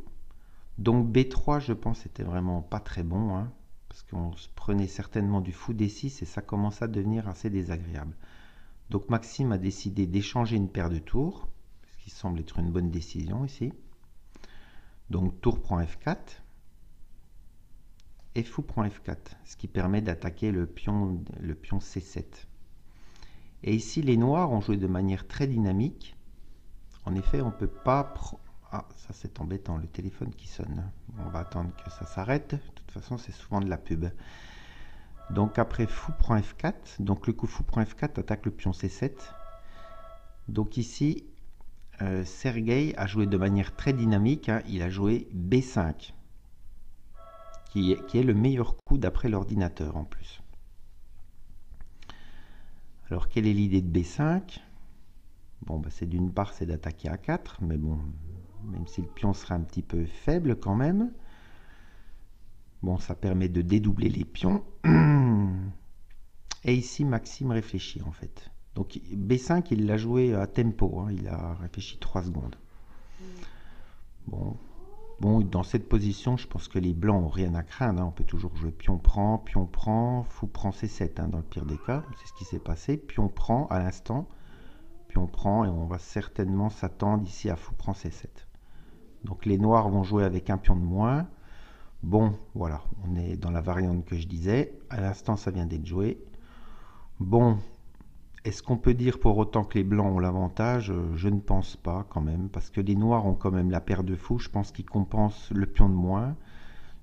Speaker 1: Donc, B3, je pense, c'était vraiment pas très bon. Parce qu'on se prenait certainement du fou D6 et ça commence à devenir assez désagréable. Donc, Maxime a décidé d'échanger une paire de tours. Ce qui semble être une bonne décision ici. Donc, tour prend F4. Et fou prend F4, ce qui permet d'attaquer le pion C7. Et ici, les noirs ont joué de manière très dynamique. En effet, on ne peut pas... Ah, ça c'est embêtant, le téléphone qui sonne. On va attendre que ça s'arrête. De toute façon, c'est souvent de la pub. Donc après, fou prend F4. Donc le coup fou prend F4 attaque le pion C7. Donc ici, Sergueï a joué de manière très dynamique. Il a joué B5. Qui est le meilleur coup d'après l'ordinateur en plus. Alors quelle est l'idée de B5? Bon, c'est d'une part c'est d'attaquer à 4, mais bon, même si le pion sera un petit peu faible quand même. Bon, ça permet de dédoubler les pions. Et ici, Maxime réfléchit en fait. Donc B5, il l'a joué à tempo, il a réfléchi 3 secondes. Bon, dans cette position, je pense que les blancs n'ont rien à craindre. On peut toujours jouer pion prend, fou prend C7 dans le pire des cas. C'est ce qui s'est passé. Pion prend à l'instant. Pion prend et on va certainement s'attendre ici à fou prend C7. Donc les noirs vont jouer avec un pion de moins. Bon, voilà, on est dans la variante que je disais. À l'instant, ça vient d'être joué. Bon, Est-ce qu'on peut dire pour autant que les blancs ont l'avantage? Je ne pense pas quand même, parce que les noirs ont quand même la paire de fous, je pense qu'ils compensent le pion de moins,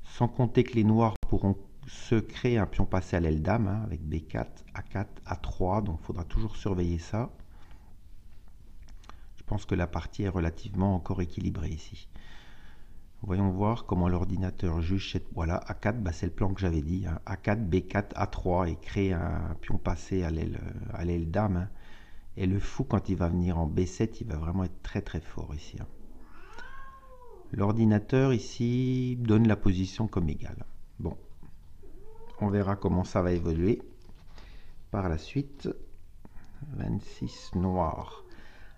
Speaker 1: sans compter que les noirs pourront se créer un pion passé à l'aile dame, hein, avec B4, A4, A3, donc il faudra toujours surveiller ça. Je pense que la partie est relativement encore équilibrée ici. Voyons voir comment l'ordinateur juge cette... Voilà, A4, bah c'est le plan que j'avais dit, hein. A4, B4, A3 et créer un pion passé à l'aile dame, hein. Et le fou, quand il va venir en B7, il va vraiment être très très fort ici, hein. L'ordinateur ici donne la position comme égale. Bon, on verra comment ça va évoluer par la suite. 26 noirs.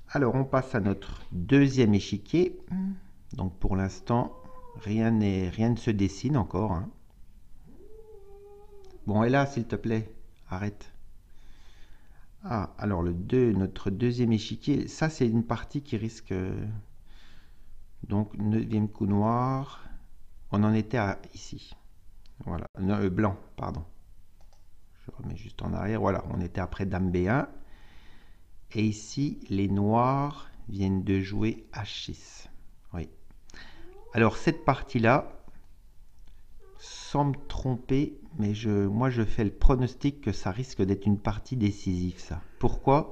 Speaker 1: Alors on passe à notre deuxième échiquier. Donc pour l'instant, rien ne se dessine encore, hein. Bon, et là, s'il te plaît, arrête. Ah, alors notre deuxième échiquier, ça c'est une partie qui risque... donc, 9e coup noir. On en était à ici. Voilà, blanc, pardon. Je remets juste en arrière. Voilà, on était après dame B1. Et ici, les noirs viennent de jouer H6. Oui. Alors, cette partie-là, sans me tromper, mais moi, je fais le pronostic que ça risque d'être une partie décisive, ça. Pourquoi?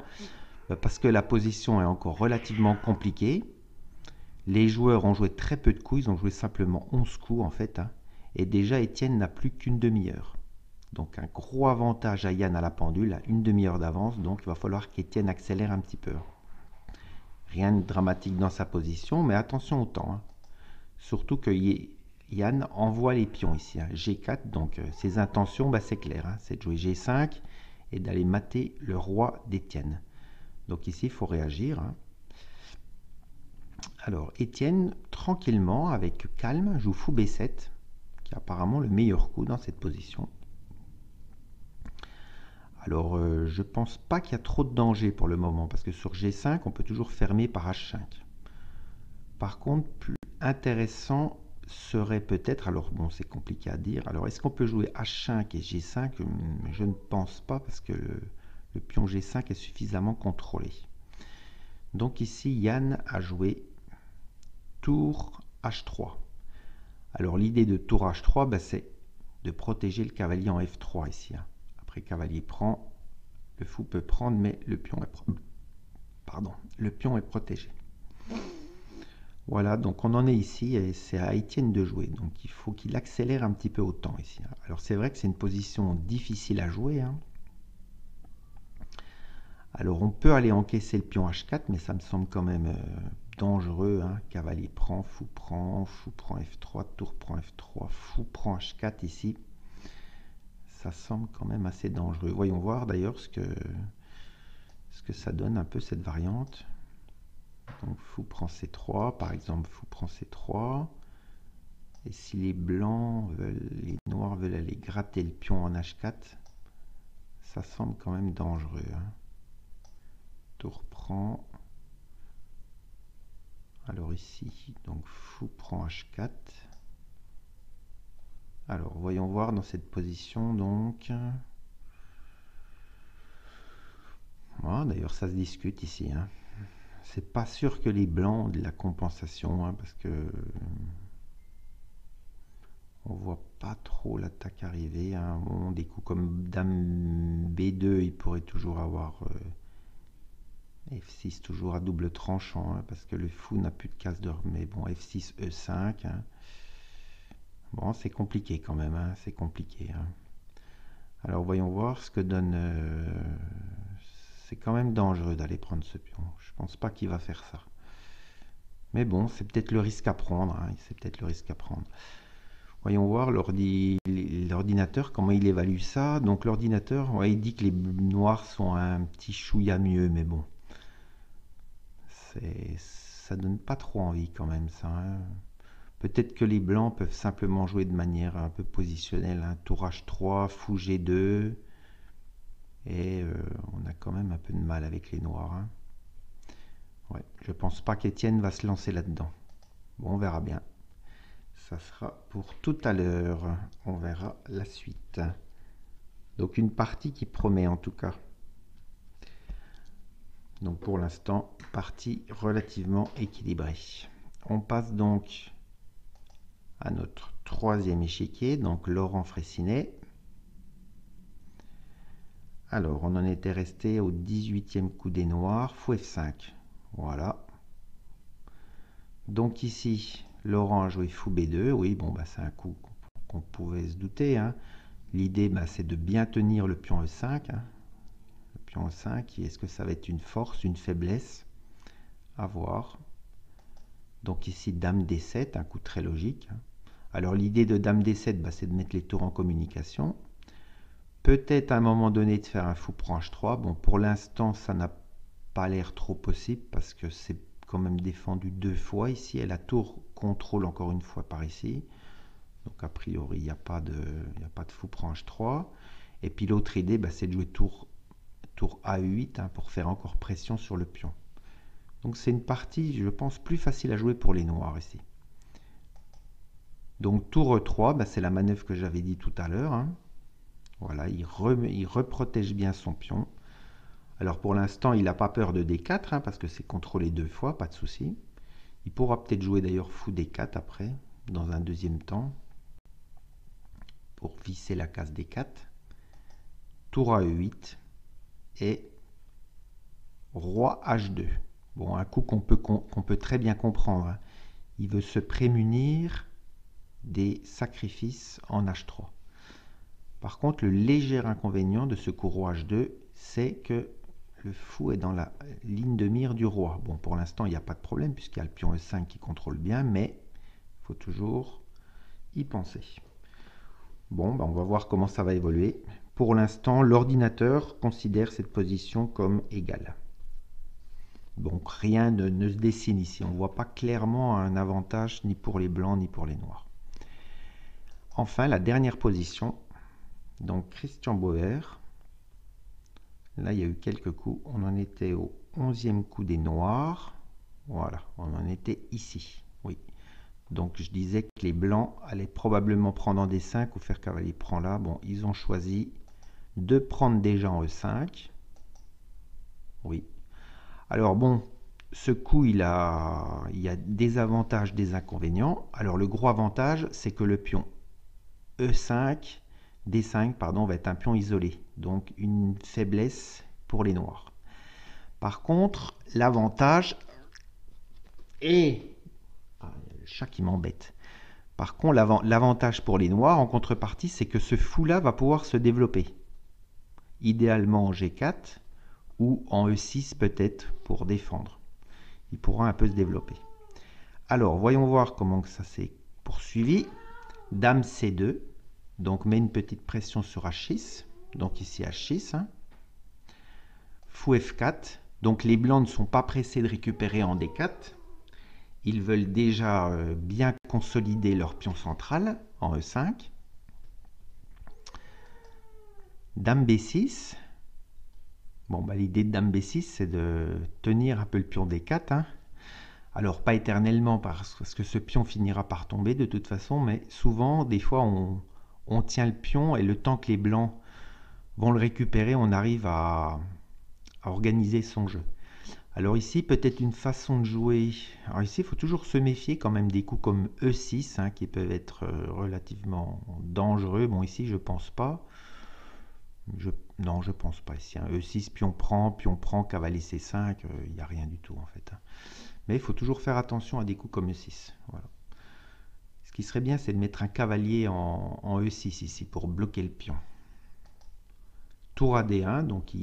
Speaker 1: Parce que la position est encore relativement compliquée. Les joueurs ont joué très peu de coups, ils ont joué simplement 11 coups en fait, hein. Et déjà Étienne n'a plus qu'une demi-heure. Donc un gros avantage à Yann à la pendule, à une demi-heure d'avance, donc il va falloir qu'Étienne accélère un petit peu. Rien de dramatique dans sa position, mais attention au temps, hein. Surtout que Yann envoie les pions ici, hein. G4, donc ses intentions, bah, c'est clair, hein, c'est de jouer G5 et d'aller mater le roi d'Étienne. Donc ici, il faut réagir, hein. Alors, Étienne, tranquillement, avec calme, joue fou B7, qui est apparemment le meilleur coup dans cette position. Alors, je pense pas qu'il y a trop de danger pour le moment, parce que sur G5, on peut toujours fermer par H5. Par contre, plus intéressant serait peut-être, alors bon, c'est compliqué à dire, alors est-ce qu'on peut jouer H5 et G5? Je ne pense pas, parce que le pion G5 est suffisamment contrôlé. Donc ici, Yann a joué tour H3. Alors l'idée de tour H3, bah, c'est de protéger le cavalier en F3 ici, hein. Après cavalier prend, le fou peut prendre, mais le pion est protégé. Voilà, donc on en est ici et c'est à Étienne de jouer. Donc il faut qu'il accélère un petit peu au temps ici, hein. Alors c'est vrai que c'est une position difficile à jouer, hein. Alors on peut aller encaisser le pion H4, mais ça me semble quand même dangereux, hein. Cavalier prend F3, tour prend F3, fou prend H4 ici. Ça semble quand même assez dangereux. Voyons voir d'ailleurs ce que ça donne un peu cette variante. Donc fou prend C3, par exemple, fou prend C3. Et si les les noirs veulent aller gratter le pion en H4, ça semble quand même dangereux, hein. Tour prend. Alors ici, donc fou prend H4. Alors voyons voir dans cette position donc. Voilà, d'ailleurs ça se discute ici, hein. C'est pas sûr que les blancs ont de la compensation, hein, parce que on voit pas trop l'attaque arriver, hein. Bon, des coups comme dame B2, il pourrait toujours avoir F6 toujours à double tranchant, hein, parce que le fou n'a plus de case d'or. Mais bon, F6, E5, hein. Bon, c'est compliqué quand même, hein, c'est compliqué, hein. Alors voyons voir ce que donne... c'est quand même dangereux d'aller prendre ce pion. Je pense pas qu'il va faire ça. Mais bon, c'est peut-être le risque à prendre, hein. C'est peut-être le risque à prendre. Voyons voir l'ordinateur, comment il évalue ça. Donc l'ordinateur, ouais, il dit que les noirs sont un petit chouïa mieux, mais bon. Ça donne pas trop envie quand même, ça, hein. Peut-être que les blancs peuvent simplement jouer de manière un peu positionnelle, hein. Tour H3, fou G2. Et on a quand même un peu de mal avec les noirs, hein. Ouais, je pense pas qu'Étienne va se lancer là-dedans. Bon, on verra bien. Ça sera pour tout à l'heure. On verra la suite. Donc une partie qui promet en tout cas. Donc pour l'instant, partie relativement équilibrée. On passe donc à notre troisième échiquier, donc Laurent Fraissinet. Alors, on en était resté au 18e coup des noirs, fou F5. Voilà. Donc ici, Laurent a joué fou B2. Oui, bon, bah, c'est un coup qu'on pouvait se douter. Hein. L'idée, bah, c'est de bien tenir le pion E5. Hein. Le pion E5, est-ce que ça va être une force, une faiblesse? À voir. Donc ici, Dame D7, un coup très logique. Hein. Alors l'idée de Dame D7, bah, c'est de mettre les tours en communication. Peut-être à un moment donné de faire un fou prend H3. Bon, pour l'instant, ça n'a pas l'air trop possible parce que c'est quand même défendu 2 fois ici. Et la tour contrôle encore une fois par ici. Donc a priori, il n'y a pas de fou prend H3. Et puis l'autre idée, bah, c'est de jouer tour A8 hein, pour faire encore pression sur le pion. Donc c'est une partie, je pense, plus facile à jouer pour les noirs ici. Donc tour E3, bah, c'est la manœuvre que j'avais dit tout à l'heure. Hein. Voilà, il reprotège bien son pion. Alors pour l'instant, il n'a pas peur de D4, hein, parce que c'est contrôlé 2 fois, pas de souci. Il pourra peut-être jouer d'ailleurs fou D4 après, dans un deuxième temps, pour visser la case D4. Tour à E8 et Roi H2. Bon, un coup qu'on peut très bien comprendre. Hein. Il veut se prémunir des sacrifices en H3. Par contre, le léger inconvénient de ce coup Roi H2, c'est que le fou est dans la ligne de mire du roi. Bon, pour l'instant, il n'y a pas de problème, puisqu'il y a le pion E5 qui contrôle bien, mais il faut toujours y penser. Bon, ben on va voir comment ça va évoluer. Pour l'instant, l'ordinateur considère cette position comme égale. Donc, rien ne se dessine ici. On ne voit pas clairement un avantage ni pour les blancs ni pour les noirs. Enfin, la dernière position, donc Christian Bauer. Là, il y a eu quelques coups. On en était au 11e coup des noirs. Voilà, on en était ici. Oui. Donc, je disais que les blancs allaient probablement prendre en D5 ou faire cavalier prend là. Bon, ils ont choisi de prendre déjà en E5. Oui. Alors, bon, ce coup, il y a des avantages, des inconvénients. Alors, le gros avantage, c'est que le pion E5... D5 pardon, va être un pion isolé, donc une faiblesse pour les noirs. Par contre, l'avantage est... Ah, le chat qui m'embête. Par contre, l'avantage pour les noirs, en contrepartie, c'est que ce fou-là va pouvoir se développer. Idéalement en G4 ou en E6 peut-être pour défendre. Il pourra un peu se développer. Alors, voyons voir comment ça s'est poursuivi. Dame C2. Donc, met une petite pression sur H6. Donc, ici, H6. Hein. Fou F4. Donc, les blancs ne sont pas pressés de récupérer en D4. Ils veulent déjà bien consolider leur pion central en E5. Dame B6. Bon, bah, l'idée de Dame B6, c'est de tenir un peu le pion D4. Hein. Alors, pas éternellement, parce que ce pion finira par tomber de toute façon, mais souvent, des fois, on tient le pion et le temps que les blancs vont le récupérer, on arrive à organiser son jeu. Alors ici, peut-être une façon de jouer... Alors ici, il faut toujours se méfier quand même des coups comme E6, hein, qui peuvent être relativement dangereux. Bon, ici, je pense pas. Non, je pense pas ici. Hein. E6, pion prend, cavalier C5, il n'y a rien du tout en fait. Hein. Mais il faut toujours faire attention à des coups comme E6. Voilà. Ce qui serait bien, c'est de mettre un cavalier en E6 ici pour bloquer le pion. Tour à D1, donc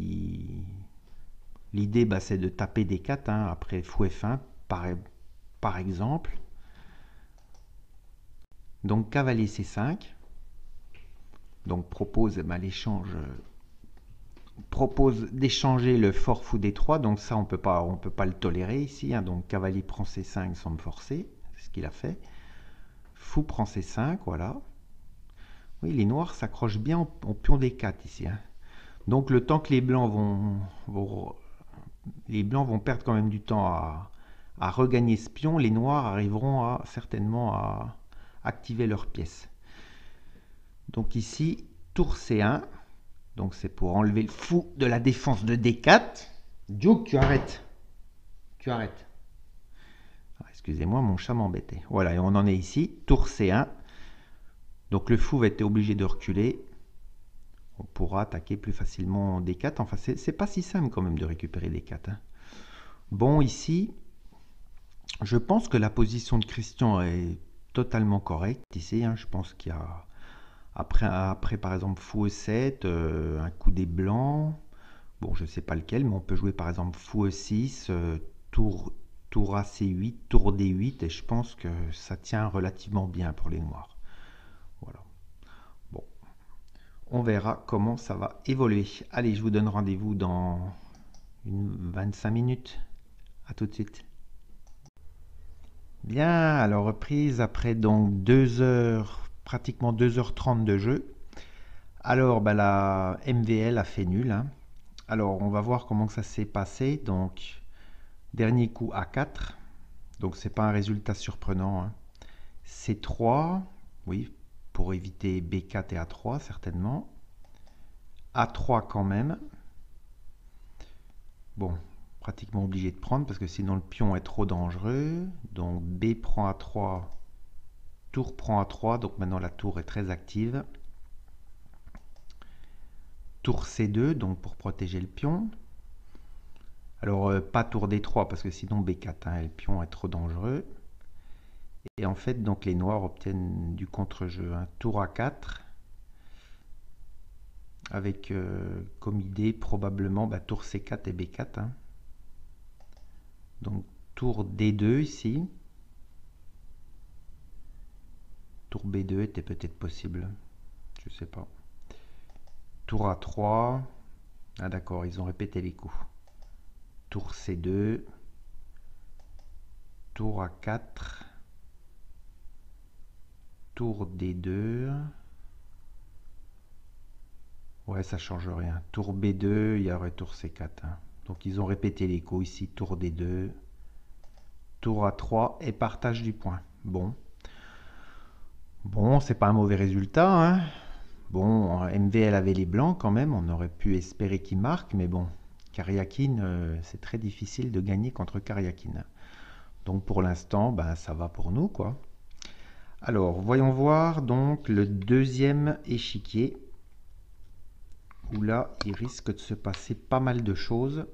Speaker 1: l'idée, bah, c'est de taper D4 hein, après fou F1 par exemple. Donc cavalier C5. Donc propose d'échanger le fort fou D3. Donc ça, on peut pas le tolérer ici. Hein, donc cavalier prend C5 sans me forcer. C'est ce qu'il a fait. Fou prend C5, voilà. Oui, les noirs s'accrochent bien au pion D4 ici. Hein. Donc le temps que les blancs vont perdre quand même du temps à regagner ce pion, les noirs arriveront certainement à activer leur pièce. Donc ici, tour C1, donc c'est pour enlever le fou de la défense de D4. Duke, tu arrêtes. Tu arrêtes. Ah, excusez-moi, mon chat m'embêtait. Voilà, et on en est ici. Tour C1. Donc le fou va être obligé de reculer. On pourra attaquer plus facilement D4. Enfin, c'est pas si simple quand même de récupérer D4. Hein. Bon, ici, je pense que la position de Christian est totalement correcte ici. Hein. Je pense qu'il y a, après par exemple fou E7, un coup des blancs. Bon, je ne sais pas lequel, mais on peut jouer par exemple fou E6, tour A C8, tour D8, et je pense que ça tient relativement bien pour les noirs. Voilà. Bon, on verra comment ça va évoluer. Allez, je vous donne rendez-vous dans 25 minutes. À tout de suite. Bien, alors reprise après donc 2 heures, pratiquement 2h30 de jeu. Alors, bah, la MVL a fait nul. Hein. Alors, on va voir comment ça s'est passé. Donc, dernier coup A4. Donc, c'est pas un résultat surprenant. Hein. C3, oui, pour éviter B4 et A3, certainement. A3 quand même. Bon, pratiquement obligé de prendre parce que sinon le pion est trop dangereux. Donc, B prend A3, tour prend A3. Donc, maintenant la tour est très active. Tour C2, donc pour protéger le pion. Alors, pas tour D3 parce que sinon B4, hein, le pion est trop dangereux. Et en fait, donc les noirs obtiennent du contre-jeu. Un tour A4 avec comme idée probablement tour C4 et B4. Hein. Donc tour D2 ici. Tour B2 était peut-être possible. Je sais pas. Tour A3. Ah d'accord, ils ont répété les coups. Tour C2. Tour A4. Tour D2. Ouais, ça change rien. Tour B2, il y aurait tour C4. Hein. Donc ils ont répété les coups ici. Tour D2. Tour A3 et partage du point. Bon. Bon, c'est pas un mauvais résultat. Hein. Bon, MVL avait les blancs quand même. On aurait pu espérer qu'il marque. Mais bon, Karyakin, c'est très difficile de gagner contre Karyakin. Donc pour l'instant, ça va pour nous, quoi. Alors, voyons voir donc le deuxième échiquier. Où là, il risque de se passer pas mal de choses.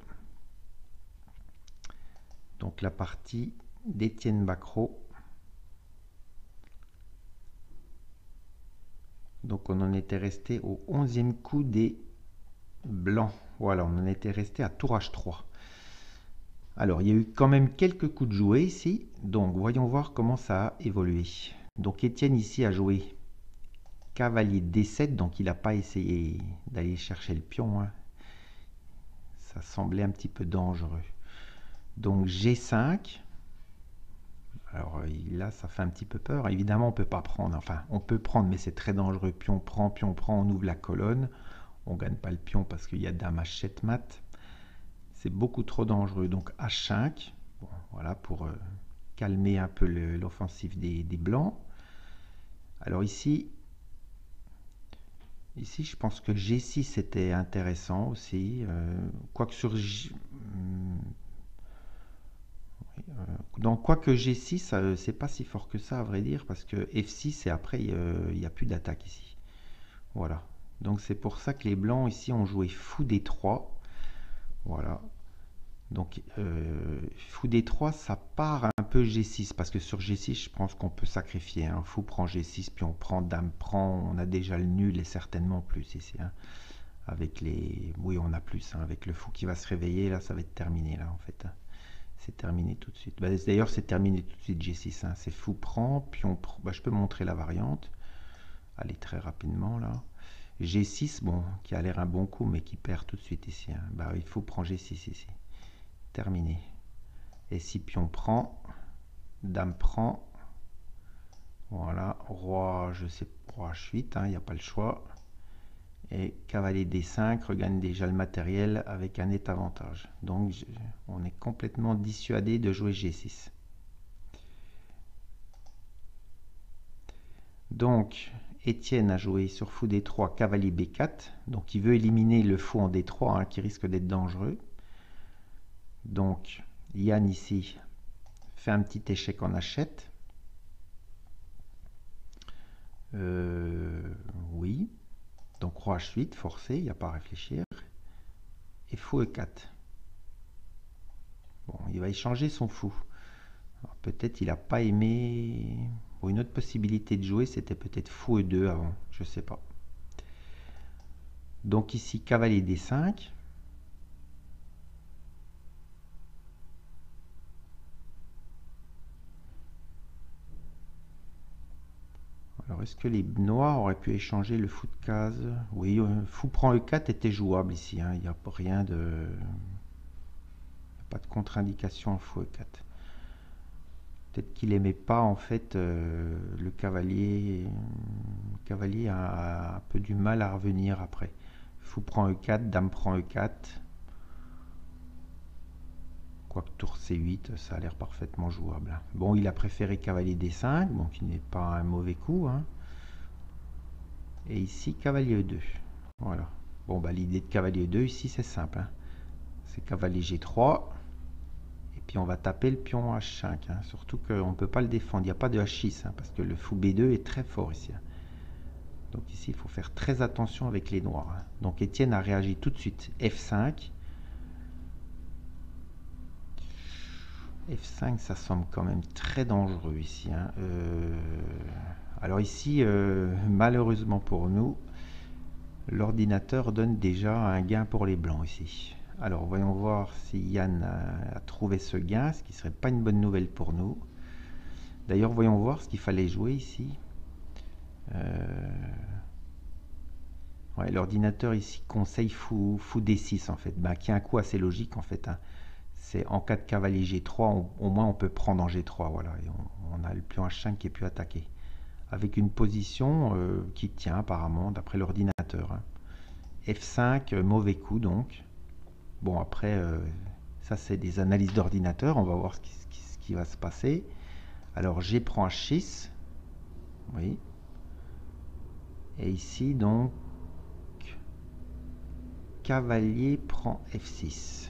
Speaker 1: Donc la partie d'Étienne Bacrot. Donc on en était resté au 11e coup des blancs. Voilà, on en était resté à tour H3. Alors il y a eu quand même quelques coups de jouet ici. Donc voyons voir comment ça a évolué. Donc Étienne ici a joué cavalier D7. Donc il n'a pas essayé d'aller chercher le pion. Hein. Ça semblait un petit peu dangereux. Donc G5. Alors là, ça fait un petit peu peur. Évidemment, on ne peut pas prendre. Enfin, on peut prendre, mais c'est très dangereux. Pion prend, on ouvre la colonne. On ne gagne pas le pion parce qu'il y a dame H7 mat. C'est beaucoup trop dangereux. Donc H5, bon, voilà, pour calmer un peu l'offensive des blancs. Alors ici, je pense que G6 était intéressant aussi. Quoique sur donc, quoique G6, c'est pas si fort que ça, à vrai dire, parce que F6 et après, il n'y a plus d'attaque ici. Voilà. Donc, c'est pour ça que les blancs ici ont joué fou D3. Voilà. Donc, fou D3, ça part un peu G6, parce que sur G6, je pense qu'on peut sacrifier. Hein. Fou prend G6, puis on prend dame prend. On a déjà le nul et certainement plus ici. Hein. Avec les... Oui, on a plus. Hein. Avec le fou qui va se réveiller, là, ça va être terminé, là, en fait. Hein. C'est terminé tout de suite. D'ailleurs, c'est terminé tout de suite G6. Hein. C'est fou prend, pion prend. Je peux montrer la variante. Allez, très rapidement là. G6, bon, qui a l'air un bon coup, mais qui perd tout de suite ici. Hein. Il faut prendre G6 ici. Terminé. Et si pion prend, dame prend. Voilà, roi, je sais, roi H8, il n'y a pas le choix. Et cavalier D5 regagne déjà le matériel avec un net avantage. Donc on est complètement dissuadé de jouer G6. Donc Étienne a joué sur fou D3, cavalier B4. Donc il veut éliminer le fou en D3 qui risque d'être dangereux. Donc, Yann ici fait un petit échec en achète. Oui. Donc, roi H8, forcé, il n'y a pas à réfléchir. Et fou E4. Bon, il va échanger son fou. Peut-être il n'a pas aimé. Bon, une autre possibilité de jouer, c'était peut-être fou E2 avant. Je sais pas. Donc ici, cavalier D5. Alors, est-ce que les noirs auraient pu échanger le fou de case? Oui, fou prend E4 était jouable ici. Hein. Il n'y a rien de... Pas de contre-indication en fou E4. Peut-être qu'il aimait pas en fait le cavalier. Le cavalier a un peu du mal à revenir après. Fou prend E4, dame prend E4. Quoique tour C8, ça a l'air parfaitement jouable. Bon, il a préféré cavalier D5, donc il n'est pas un mauvais coup. Hein. Et ici, cavalier E2. Voilà. Bon, bah l'idée de cavalier E2 ici, c'est simple. Hein. C'est cavalier G3. Et puis on va taper le pion H5. Hein. Surtout qu'on ne peut pas le défendre. Il n'y a pas de H6, hein, parce que le fou B2 est très fort ici. Hein. Donc ici, il faut faire très attention avec les noirs. Hein. Donc Étienne a réagi tout de suite. F5. F5, ça semble quand même très dangereux ici. Hein. Alors ici, malheureusement pour nous, l'ordinateur donne déjà un gain pour les blancs ici. Alors voyons voir si Yann a trouvé ce gain, ce qui ne serait pas une bonne nouvelle pour nous. D'ailleurs, voyons voir ce qu'il fallait jouer ici. Ouais, l'ordinateur ici conseille fou D6 en fait, qui est un coup assez logique en fait. Hein. C'est en cas de cavalier G3, au moins on peut prendre en G3, voilà, et on a le pion H5 qui est pu attaquer. Avec une position qui tient apparemment d'après l'ordinateur. Hein. F5, mauvais coup donc. Bon après, ça c'est des analyses d'ordinateur, on va voir ce qui va se passer. Alors G prend H6, oui. Et ici donc, cavalier prend F6.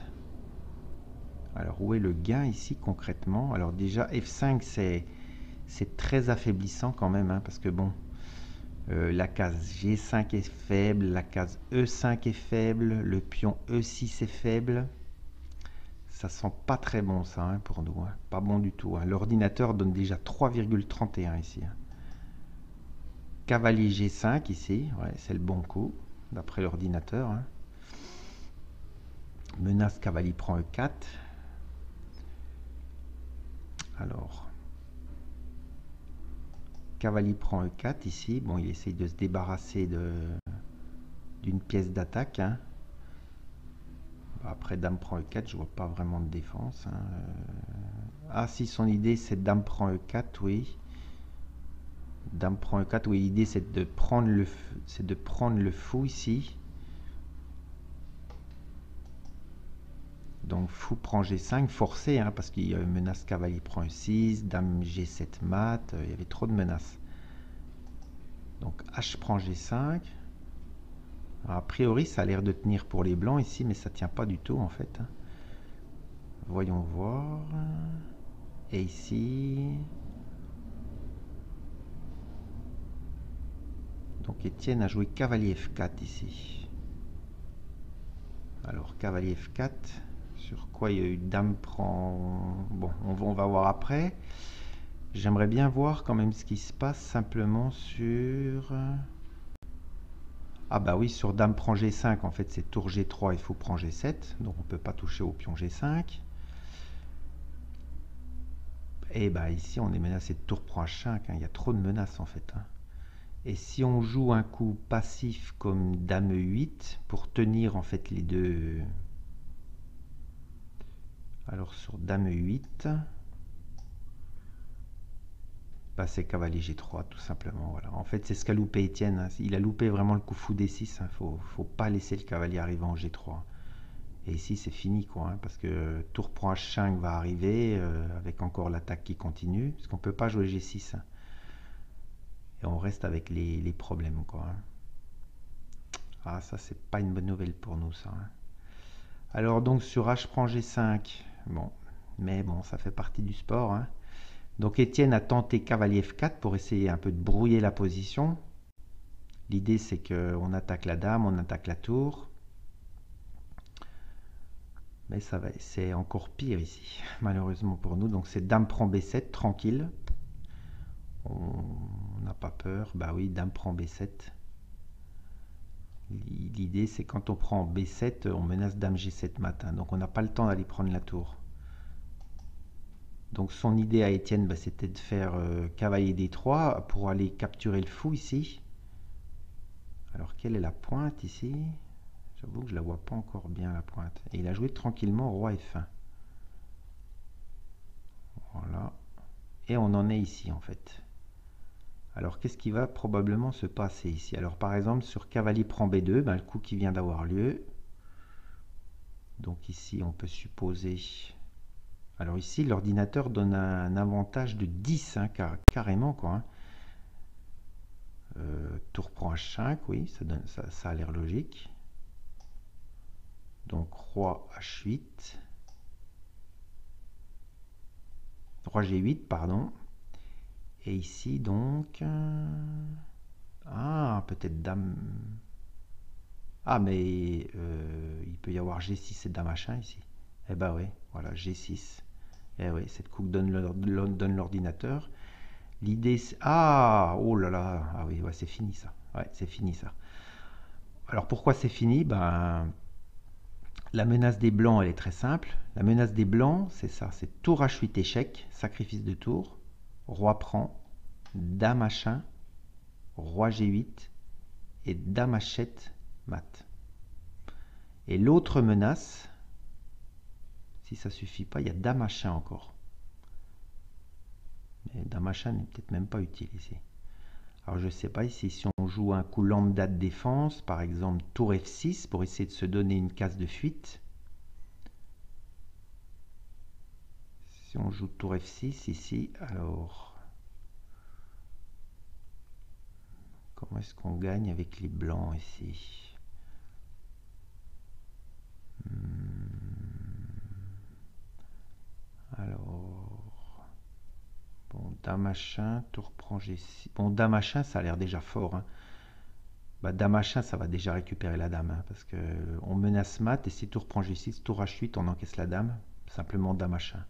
Speaker 1: Alors où est le gain ici concrètement? Alors déjà F5 c'est très affaiblissant quand même, hein, parce que bon, la case G5 est faible, la case E5 est faible, le pion E6 est faible. Ça sent pas très bon ça hein, pour nous, hein. Pas bon du tout. Hein. L'ordinateur donne déjà 3,31 ici. Hein. Cavalier G5 ici, ouais, c'est le bon coup, d'après l'ordinateur. Hein. Menace cavalier prend E4. Alors, cavalier prend E4 ici. Bon, il essaye de se débarrasser d'une pièce d'attaque. Hein. Après, dame prend E4, je vois pas vraiment de défense. Hein. Ah, si son idée c'est dame prend E4, oui. Dame prend E4, oui. L'idée c'est de prendre le fou ici. Donc fou prend G5, forcé, hein, parce qu'il y a une menace cavalier prend E6, dame G7 mat, il y avait trop de menaces. Donc H prend G5. Alors, a priori, ça a l'air de tenir pour les blancs ici, mais ça tient pas du tout en fait. Hein. Voyons voir. Et ici... Donc Étienne a joué cavalier F4 ici. Alors cavalier F4, sur quoi il y a eu dame prend... Bon, on va voir après. J'aimerais bien voir quand même ce qui se passe simplement sur... Ah bah oui, sur dame prend G5, en fait c'est tour G3 et fou prend G7, donc on ne peut pas toucher au pion G5. Et bah ici on est menacé de tour prend H5, hein, il y a trop de menaces en fait. Hein. Et si on joue un coup passif comme dame E8 pour tenir en fait les deux... Alors sur dame E8, bah, c'est cavalier G3 tout simplement. Voilà. En fait c'est ce qu'a loupé Étienne. Hein. Il a loupé vraiment le coup fou D6. Hein. Faut pas laisser le cavalier arriver en G3. Et ici c'est fini quoi. Hein, parce que tour prend H5 va arriver avec encore l'attaque qui continue. Parce qu'on peut pas jouer G6. Hein. Et on reste avec les problèmes quoi. Hein. Ah ça c'est pas une bonne nouvelle pour nous ça. Hein. Alors donc sur H prend G5, Bon, mais bon, ça fait partie du sport, hein. Donc Étienne a tenté cavalier F4 pour essayer un peu de brouiller la position. L'idée c'est qu'on attaque la dame, on attaque la tour. Mais ça va, c'est encore pire ici, malheureusement pour nous. Donc c'est dame prend B7, tranquille. On n'a pas peur. Bah oui, dame prend B7. L'idée c'est quand on prend B7, on menace dame G7 matin. Donc on n'a pas le temps d'aller prendre la tour. Donc son idée à Étienne, bah, c'était de faire cavalier D3 pour aller capturer le fou ici. Alors quelle est la pointe ici? J'avoue que je la vois pas encore bien la pointe. Et il a joué tranquillement roi F1. Voilà. Et on en est ici en fait. Alors qu'est-ce qui va probablement se passer ici? Alors par exemple sur cavalier prend B2, ben, le coup qui vient d'avoir lieu. Donc ici on peut supposer... Alors ici l'ordinateur donne un avantage de 10, hein, carrément quoi. Hein. Tour prend H5, oui, ça a l'air logique. Donc roi H8. Roi G8, pardon. Et ici donc... Ah, peut-être dame... Ah, mais il peut y avoir G6 et dame H1 ici. Eh ben oui, voilà, G6. Eh oui, c'est le coup que donne l'ordinateur. L'idée, c'est... Ah, oh là là, ah oui, ouais, c'est fini ça. Ouais, c'est fini ça. Alors pourquoi c'est fini? Ben, la menace des blancs, elle est très simple. La menace des blancs, c'est ça, c'est tour H8 échec, sacrifice de tour, roi prend, dame H1, roi G8 et dame H7 mat. Et l'autre menace, si ça suffit pas, il y a dame H1 encore. Mais dame H1 n'est peut-être même pas utile ici. Alors je sais pas ici si on joue un coup lambda de défense, par exemple tour F6 pour essayer de se donner une case de fuite. Si on joue tour F6 ici, alors comment est-ce qu'on gagne avec les blancs ici? Alors, bon, dame H1, tour prend G6. Bon, dame H1, ça a l'air déjà fort. Hein. Bah, dame H1, ça va déjà récupérer la dame. Hein, parce que on menace mat et si tour prend G6, tour H8, on encaisse la dame. Simplement dame H1.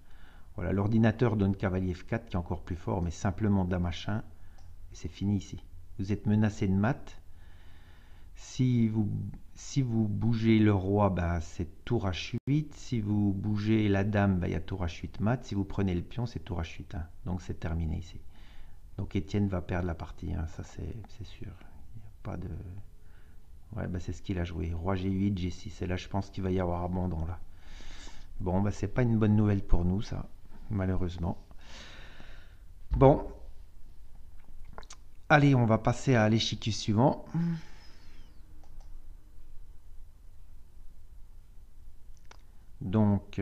Speaker 1: Voilà, l'ordinateur donne cavalier F4 qui est encore plus fort, mais simplement dame H1. Et c'est fini ici. Vous êtes menacé de mat. Si vous bougez le roi, bah, c'est tour H8. Si vous bougez la dame, bah, il y a tour H8 mat. Si vous prenez le pion, c'est tour H8. Hein. Donc c'est terminé ici. Donc Étienne va perdre la partie, hein. Ça c'est sûr. Il n'y a pas de... Ouais, bah, c'est ce qu'il a joué. Roi G8, G6. Et là, je pense qu'il va y avoir abandon là. Bon, bah, c'est pas une bonne nouvelle pour nous, ça, malheureusement. Bon. Allez, on va passer à l'échiquier suivant. Donc,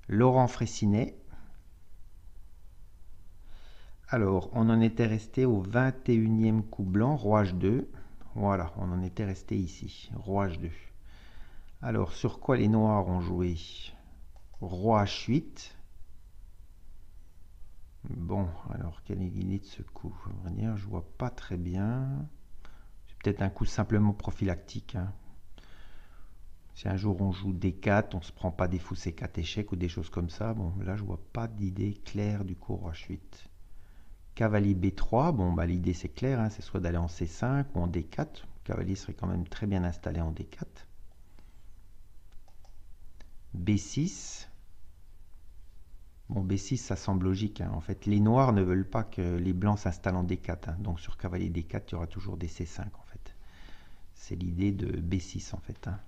Speaker 1: Laurent Fraissinet. Alors, on en était resté au 21e coup blanc, roi H2. Voilà, on en était resté ici, roi H2. Alors, sur quoi les noirs ont joué? Roi H8. Bon, alors, quelle est l'idée de ce coup? Je vois pas très bien. C'est peut-être un coup simplement prophylactique. Hein. Si un jour on joue D4, on se prend pas des fous C4 échecs ou des choses comme ça. Bon, là, je vois pas d'idée claire du coup roi H8. Cavalier B3, bon, bah, l'idée c'est clair, hein, c'est soit d'aller en C5 ou en D4. Le cavalier serait quand même très bien installé en D4. B6. Bon, B6, ça semble logique. Hein. En fait, les noirs ne veulent pas que les blancs s'installent en D4. Hein. Donc sur cavalier D4, il y aura toujours des C5 en fait. C'est l'idée de B6 en fait. Hein.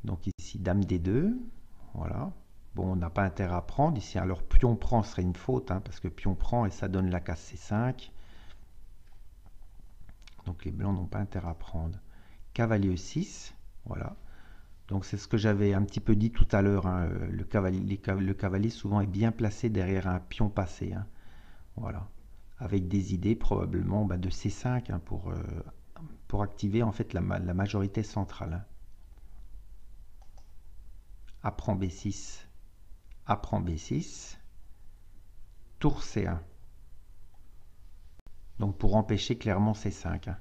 Speaker 1: Donc ici, dame D2. Voilà. Bon, on n'a pas intérêt à prendre ici. Alors pion prend serait une faute, hein, parce que pion prend et ça donne la case C5. Donc les blancs n'ont pas intérêt à prendre. Cavalier E6, voilà. Donc c'est ce que j'avais un petit peu dit tout à l'heure. Hein. Le cavalier souvent est bien placé derrière un pion passé. Hein. Voilà. Avec des idées probablement bah, de C5 hein, pour activer en fait la majorité centrale. Hein. A prend B6, A prend B6, tour C1. Donc pour empêcher clairement C5. Hein.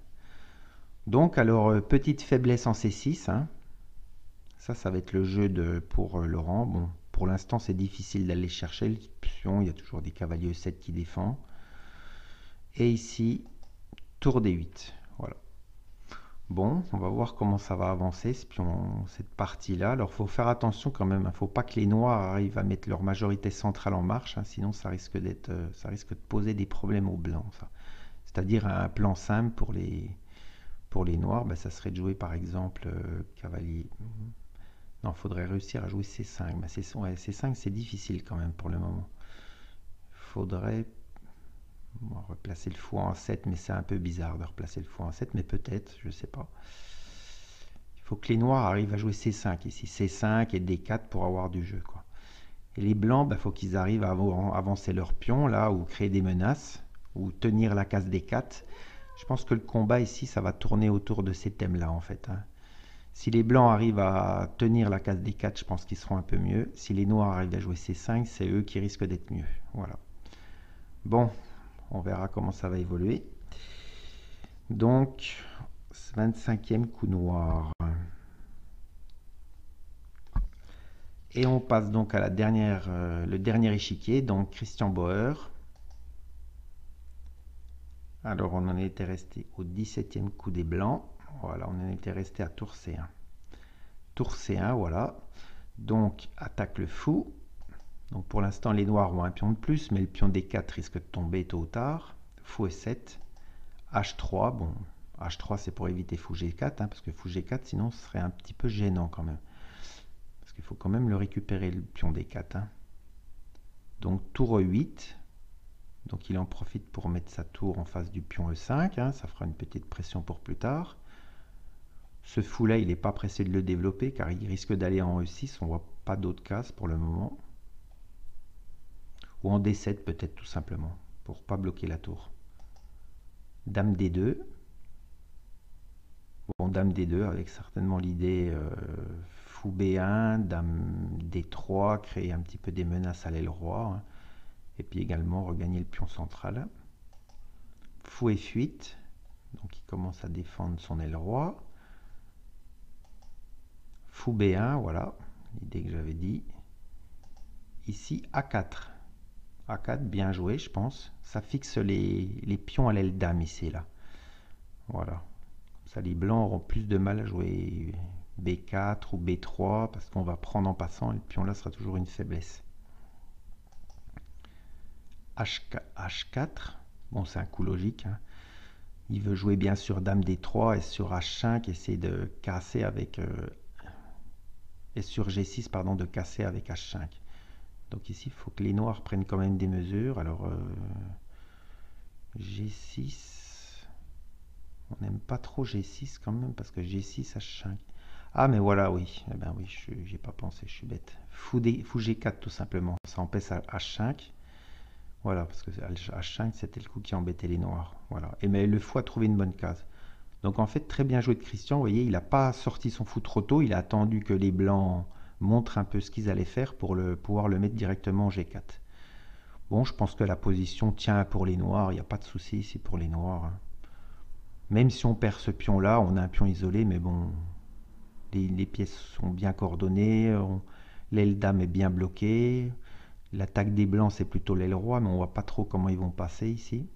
Speaker 1: Donc alors, petite faiblesse en C6. Hein. Ça va être le jeu pour Laurent. Bon, pour l'instant, c'est difficile d'aller chercher le pion. Il y a toujours des cavaliers E7 qui défendent. Et ici, tour D8. Voilà. Bon, on va voir comment ça va avancer, cette partie-là. Alors, il faut faire attention quand même. Il ne faut pas que les noirs arrivent à mettre leur majorité centrale en marche. Hein, sinon, ça risque de poser des problèmes aux blancs. C'est-à-dire un plan simple pour les noirs, ben, ça serait de jouer par exemple cavalier. Non, il faudrait réussir à jouer C5. Ben, C5, c'est difficile quand même pour le moment. Il faudrait replacer le fou en 7, mais c'est un peu bizarre de replacer le fou en 7, mais peut-être, je ne sais pas. Il faut que les noirs arrivent à jouer C5 ici, C5 et D4 pour avoir du jeu, quoi. Et les blancs, il faut qu'ils arrivent à avancer leur pion, là, ou créer des menaces, ou tenir la case D4. Je pense que le combat ici, ça va tourner autour de ces thèmes-là, en fait. Hein. Si les blancs arrivent à tenir la case D4, je pense qu'ils seront un peu mieux. Si les noirs arrivent à jouer C5, c'est eux qui risquent d'être mieux. Voilà. Bon, on verra comment ça va évoluer. Donc, 25e coup noir. Et on passe donc à le dernier échiquier, donc Christian Bauer. Alors, on en était resté au 17e coup des blancs. Voilà, on en était resté à tour C1. Tour C1, voilà. Donc, attaque le fou. Donc, pour l'instant, les noirs ont un pion de plus, mais le pion D4 risque de tomber tôt ou tard. Fou E7. H3, bon, H3 c'est pour éviter fou G4, hein, parce que fou G4, sinon ce serait un petit peu gênant quand même. Parce qu'il faut quand même le récupérer, le pion D4. Hein. Donc, tour E8. Donc il en profite pour mettre sa tour en face du pion E5, hein, ça fera une petite pression pour plus tard. Ce fou-là, il n'est pas pressé de le développer car il risque d'aller en E6, on ne voit pas d'autres cases pour le moment. Ou en D7 peut-être tout simplement, pour ne pas bloquer la tour. Dame D2. Bon, Dame D2 avec certainement l'idée fou B1, Dame D3, créer un petit peu des menaces à l'aile roi. Hein. Et puis également regagner le pion central. Fou F8, donc il commence à défendre son aile roi. Fou B1, voilà, l'idée que j'avais dit. Ici A4. A4, bien joué, je pense. Ça fixe les pions à l'aile dame ici, là. Voilà. Ça, les blancs auront plus de mal à jouer B4 ou B3 parce qu'on va prendre en passant et le pion là sera toujours une faiblesse. H4, bon c'est un coup logique. Hein. Il veut jouer bien sûr Dame D3 et sur H5 essayer de casser avec... et sur G6, pardon, de casser avec H5. Donc ici, il faut que les noirs prennent quand même des mesures. Alors, G6... On n'aime pas trop G6 quand même, parce que G6, H5... Ah, mais voilà, oui. Eh ben oui, j'ai pas pensé, je suis bête. Fou G4, tout simplement. Ça empêche H5. Voilà, parce que H5, c'était le coup qui embêtait les noirs. Voilà. Et mais le fou a trouvé une bonne case. Donc en fait, très bien joué de Christian. Vous voyez, il n'a pas sorti son fou trop tôt. Il a attendu que les blancs montrent un peu ce qu'ils allaient faire pour pouvoir le mettre directement en G4. Bon, je pense que la position tient pour les noirs. Il n'y a pas de souci ici pour les noirs. Hein. Même si on perd ce pion-là, on a un pion isolé, mais bon, les pièces sont bien coordonnées. L'aile dame est bien bloquée. L'attaque des blancs, c'est plutôt l'aile roi, mais on ne voit pas trop comment ils vont passer ici.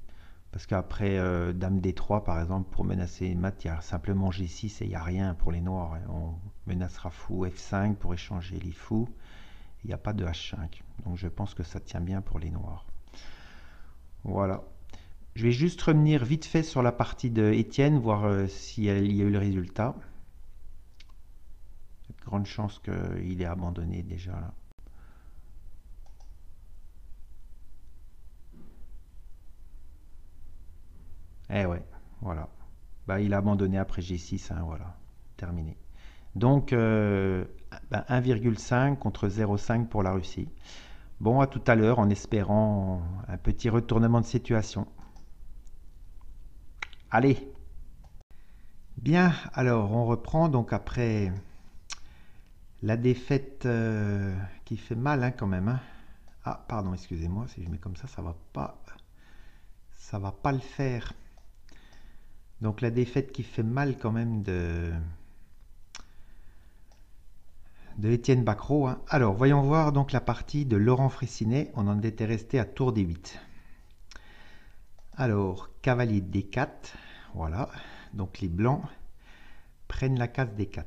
Speaker 1: Parce qu'après Dame D3, par exemple, pour menacer mat, il y a simplement G6 et il n'y a rien pour les noirs. On menacera fou F5 pour échanger les fous. Il n'y a pas de H5. Donc je pense que ça tient bien pour les noirs. Voilà. Je vais juste revenir vite fait sur la partie de Étienne, voir s'il y a eu le résultat. Il y a de grandes chances qu'il ait abandonné déjà là. Eh ouais, voilà. Bah, il a abandonné après G6, hein, voilà. Terminé. Donc, 1,5 contre 0,5 pour la Russie. Bon, à tout à l'heure en espérant un petit retournement de situation. Allez. Bien, alors on reprend donc après La défaite qui fait mal hein, quand même. Hein. Ah, pardon, excusez-moi, si je mets comme ça va pas le faire. Donc la défaite qui fait mal quand même de Étienne Bacrot. Hein. Alors, voyons voir donc la partie de Laurent Fraissinet. On en était resté à tour D8. Alors, cavalier D4. Voilà. Donc les blancs prennent la case D4.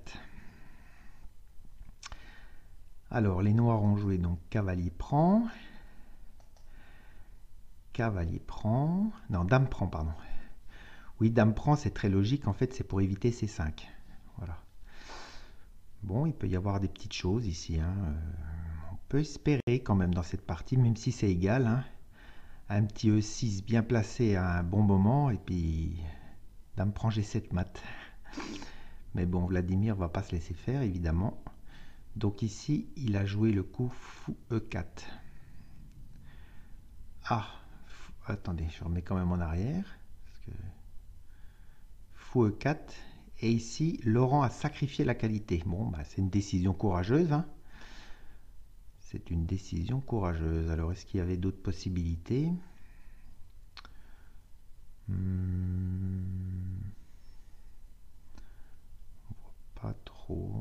Speaker 1: Alors, les noirs ont joué donc cavalier prend. Cavalier prend. Non, dame prend, pardon. Oui, dame prend, c'est très logique. En fait, c'est pour éviter C5. Voilà. Bon, il peut y avoir des petites choses ici. Hein. On peut espérer quand même dans cette partie, même si c'est égal. Hein. Un petit E6 bien placé à un bon moment. Et puis, dame prend G7 mat. Mais bon, Vladimir va pas se laisser faire, évidemment. Donc ici, il a joué le coup fou E4. Ah, attendez, je remets quand même en arrière. Parce que fou E4. Et ici, Laurent a sacrifié la qualité. Bon, bah, c'est une décision courageuse. Hein. C'est une décision courageuse. Alors, est-ce qu'il y avait d'autres possibilités? Pas trop.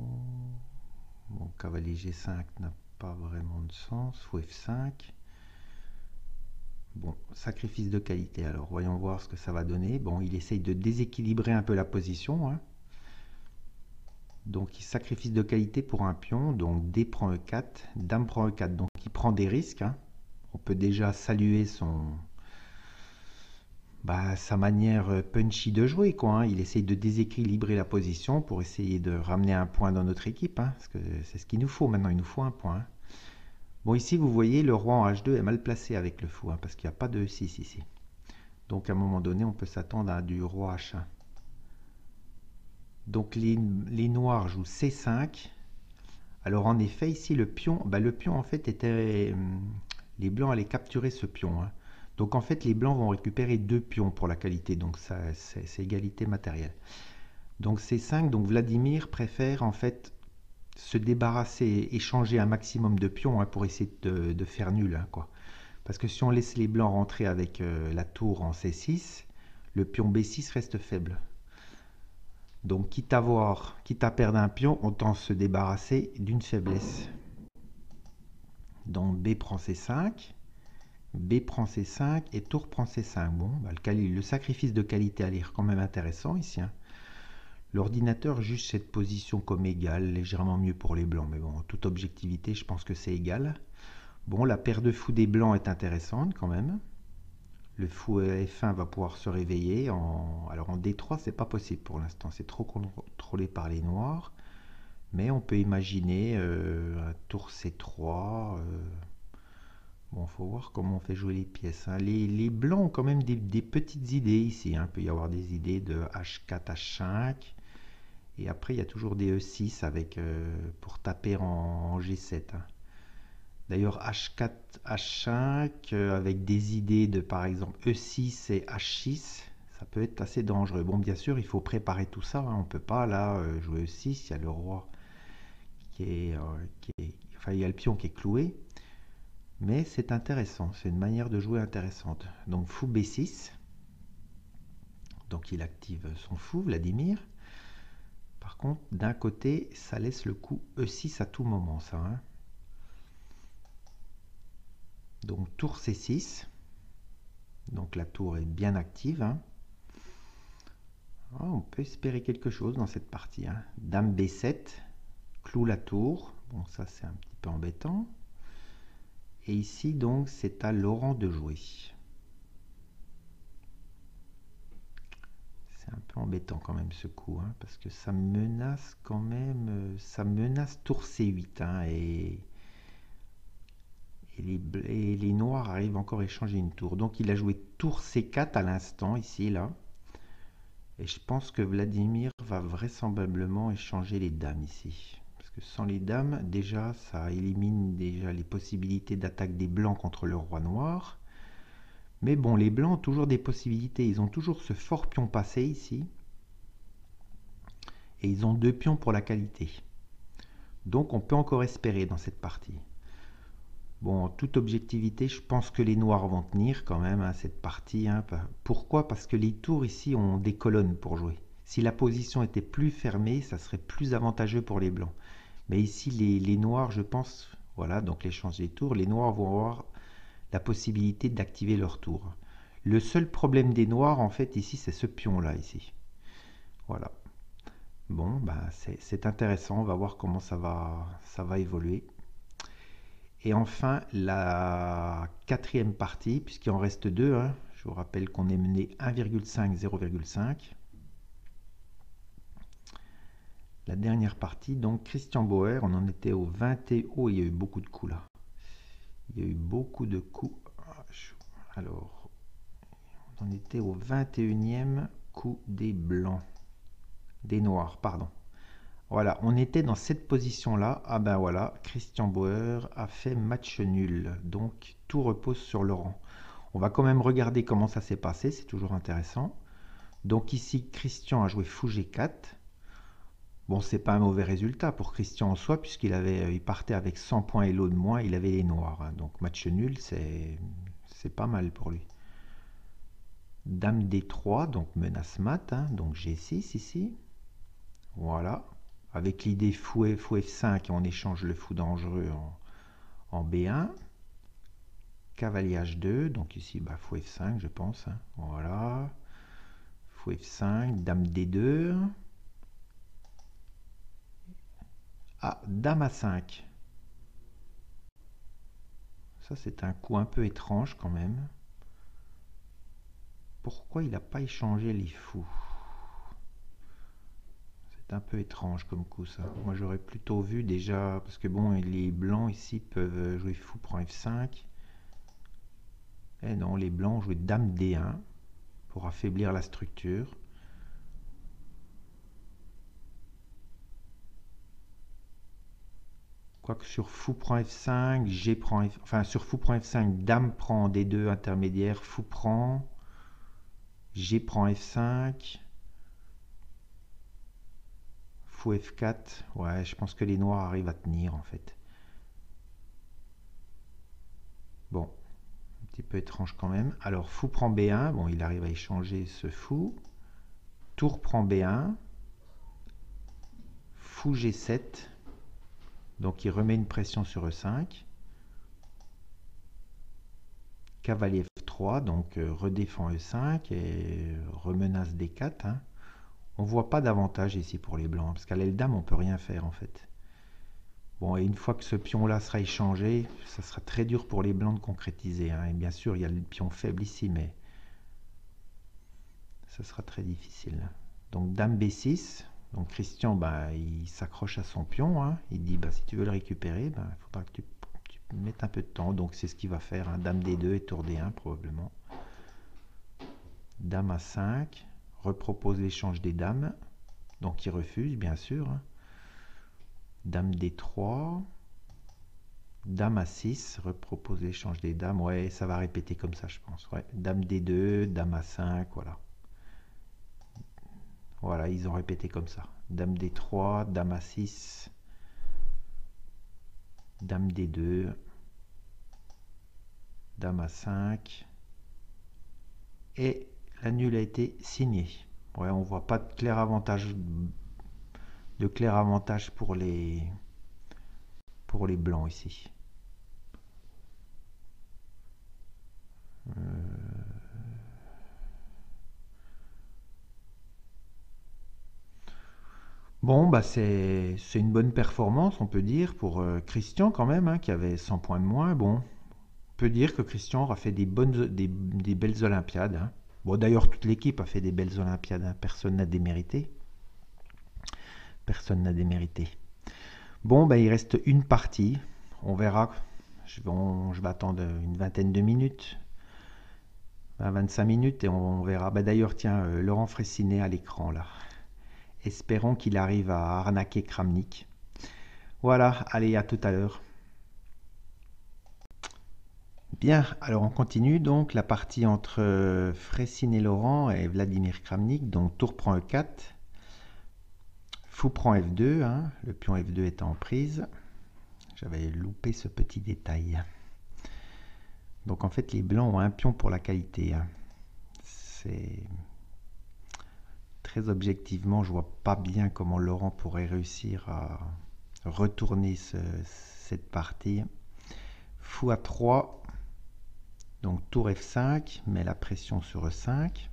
Speaker 1: Bon, cavalier G5 n'a pas vraiment de sens. Fou F5. Bon, sacrifice de qualité. Alors, voyons voir ce que ça va donner. Bon, il essaye de déséquilibrer un peu la position. Hein. Donc, il sacrifice de qualité pour un pion. Donc, D prend E4, Dame prend E4. Donc, il prend des risques. Hein. On peut déjà saluer sa manière punchy de jouer. Quoi, hein. Il essaye de déséquilibrer la position pour essayer de ramener un point dans notre équipe. Hein, parce que c'est ce qu'il nous faut maintenant. Il nous faut un point. Hein. Bon, ici, vous voyez, le roi en H2 est mal placé avec le fou. Hein, parce qu'il n'y a pas de E6 ici. Donc, à un moment donné, on peut s'attendre à du roi H1. Donc les noirs jouent C5. Alors en effet, ici le pion en fait était... les blancs allaient capturer ce pion. Hein. Donc en fait, les blancs vont récupérer 2 pions pour la qualité. Donc c'est égalité matérielle. Donc C5, donc Vladimir préfère en fait se débarrasser, échanger un maximum de pions hein, pour essayer de faire nul. Hein, quoi. Parce que si on laisse les blancs rentrer avec la tour en C6, le pion B6 reste faible. Donc, quitte à perdre un pion, autant se débarrasser d'une faiblesse. Donc, B prend C5, B prend C5 et tour prend C5. Bon, bah, le sacrifice de qualité a l'air quand même intéressant ici. Hein. L'ordinateur juge cette position comme égale, légèrement mieux pour les blancs. Mais bon, en toute objectivité, je pense que c'est égal. Bon, la paire de fous des blancs est intéressante quand même. Le fou F1 va pouvoir se réveiller. Alors en D3, c'est pas possible pour l'instant. C'est trop contrôlé par les noirs. Mais on peut imaginer un tour C3. Bon, il faut voir comment on fait jouer les pièces. Hein. Les blancs ont quand même des petites idées ici. Hein. Il peut y avoir des idées de H4, H5. Et après, il y a toujours des E6 pour taper en G7. Hein. D'ailleurs, H4, H5, avec des idées de, par exemple, E6 et H6, ça peut être assez dangereux. Bon, bien sûr, il faut préparer tout ça. Hein. On ne peut pas, là, jouer E6. Il y a le roi enfin, il y a le pion qui est cloué. Mais c'est intéressant. C'est une manière de jouer intéressante. Donc, fou B6. Donc, il active son fou, Vladimir. Par contre, d'un côté, ça laisse le coup E6 à tout moment, ça. Hein. Donc tour C6. Donc la tour est bien active. Hein. Oh, on peut espérer quelque chose dans cette partie. Hein. Dame B7. Cloue la tour. Bon, ça c'est un petit peu embêtant. Et ici donc c'est à Laurent de jouer. C'est un peu embêtant quand même ce coup. Hein, parce que ça menace quand même... ça menace tour C8. Hein, et les noirs arrivent encore à échanger une tour. Donc il a joué tour C4 à l'instant, ici, là. Et je pense que Vladimir va vraisemblablement échanger les dames ici. Parce que sans les dames, déjà, ça élimine déjà les possibilités d'attaque des blancs contre le roi noir. Mais bon, les blancs ont toujours des possibilités. Ils ont toujours ce fort pion passé ici. Et ils ont 2 pions pour la qualité. Donc on peut encore espérer dans cette partie. Bon, en toute objectivité, je pense que les noirs vont tenir quand même hein, cette partie. Hein. Pourquoi? Parce que les tours ici ont des colonnes pour jouer. Si la position était plus fermée, ça serait plus avantageux pour les blancs. Mais ici, les noirs, je pense, voilà, donc l'échange des tours, les noirs vont avoir la possibilité d'activer leur tour. Le seul problème des noirs, en fait, ici, c'est ce pion-là, ici. Voilà. Bon, bah, c'est intéressant, on va voir comment ça va évoluer. Et enfin, la quatrième partie, puisqu'il en reste deux, hein, je vous rappelle qu'on est mené 1,5, 0,5. La dernière partie, donc Christian Bauer, on en était au 21. Oh, il y a eu beaucoup de coups là. Il y a eu beaucoup de coups. Alors, on en était au 21e coup des blancs. Des noirs, pardon. Voilà, on était dans cette position-là. Ah ben voilà, Christian Bauer a fait match nul. Donc, tout repose sur Laurent. On va quand même regarder comment ça s'est passé, c'est toujours intéressant. Donc ici, Christian a joué fou G4. Bon, c'est pas un mauvais résultat pour Christian en soi, il partait avec 100 points et l'eau de moins, il avait les noirs. Hein. Donc match nul, c'est pas mal pour lui. Dame D3, donc menace mat, hein, donc G6 ici. Voilà. Avec l'idée fou F5, on échange le fou dangereux en B1. Cavalier H2, donc ici bah, fou F5 je pense. Hein. Voilà. Fou F5, Dame D2. Ah, Dame A5. Ça c'est un coup un peu étrange quand même. Pourquoi il n'a pas échangé les fous? C'est un peu étrange comme coup ça. Moi j'aurais plutôt vu déjà, parce que bon, les blancs ici peuvent jouer fou prend F5. Eh non, les blancs ont joué Dame D1 pour affaiblir la structure. Quoique sur fou prend F5, G prend F... Enfin sur fou prend F5, Dame prend D2 intermédiaire, fou prend, G prend F5, fou F4. Ouais, je pense que les noirs arrivent à tenir en fait. Bon, un petit peu étrange quand même. Alors fou prend B1, bon il arrive à échanger ce fou. Tour prend B1, fou G7, donc il remet une pression sur E5. Cavalier F3, donc redéfend E5 et remenace D4. Hein. On voit pas d'avantage ici pour les blancs, parce qu'à l'aile dame, on peut rien faire en fait. Bon, et une fois que ce pion-là sera échangé, ça sera très dur pour les blancs de concrétiser. Hein. Et bien sûr, il y a le pion faible ici, mais ça sera très difficile. Donc Dame B6. Donc Christian, bah, il s'accroche à son pion. Hein. Il dit, bah, si tu veux le récupérer, bah, il faudra que tu mettes un peu de temps. Donc c'est ce qu'il va faire. Hein. Dame D2 et tour D1 probablement. Dame A5. Repropose l'échange des dames. Donc il refuse, bien sûr. Hein. Dame D3. Dame A6, repropose l'échange des dames. Ouais, ça va répéter comme ça, je pense. Ouais. Dame D2, Dame A5, voilà. Voilà, ils ont répété comme ça. Dame D3, Dame A6, Dame D2, Dame A5. Et la nulle a été signée. Ouais, on voit pas de clair avantage, pour les blancs ici. Bon, bah c'est une bonne performance, on peut dire, pour Christian quand même, hein, qui avait 100 points de moins. Bon, on peut dire que Christian aura fait des belles Olympiades. Hein. Bon, d'ailleurs, toute l'équipe a fait des belles Olympiades. Hein. Personne n'a démérité. Personne n'a démérité. Bon, bah, il reste une partie. On verra. Je vais attendre une vingtaine de minutes. 25 minutes et on verra. Bah, d'ailleurs, tiens, Laurent Fraissinet à l'écran là. Espérons qu'il arrive à arnaquer Kramnik. Voilà, allez, à tout à l'heure. Bien, alors on continue donc la partie entre Fraissinet Laurent et Vladimir Kramnik. Donc tour prend E4. Fou prend F2, hein, le pion F2 est en prise. J'avais loupé ce petit détail. Donc en fait, les blancs ont un pion pour la qualité, hein. C'est très objectivement, je vois pas bien comment Laurent pourrait réussir à retourner cette partie. Fou A3, donc tour F5, met la pression sur E5.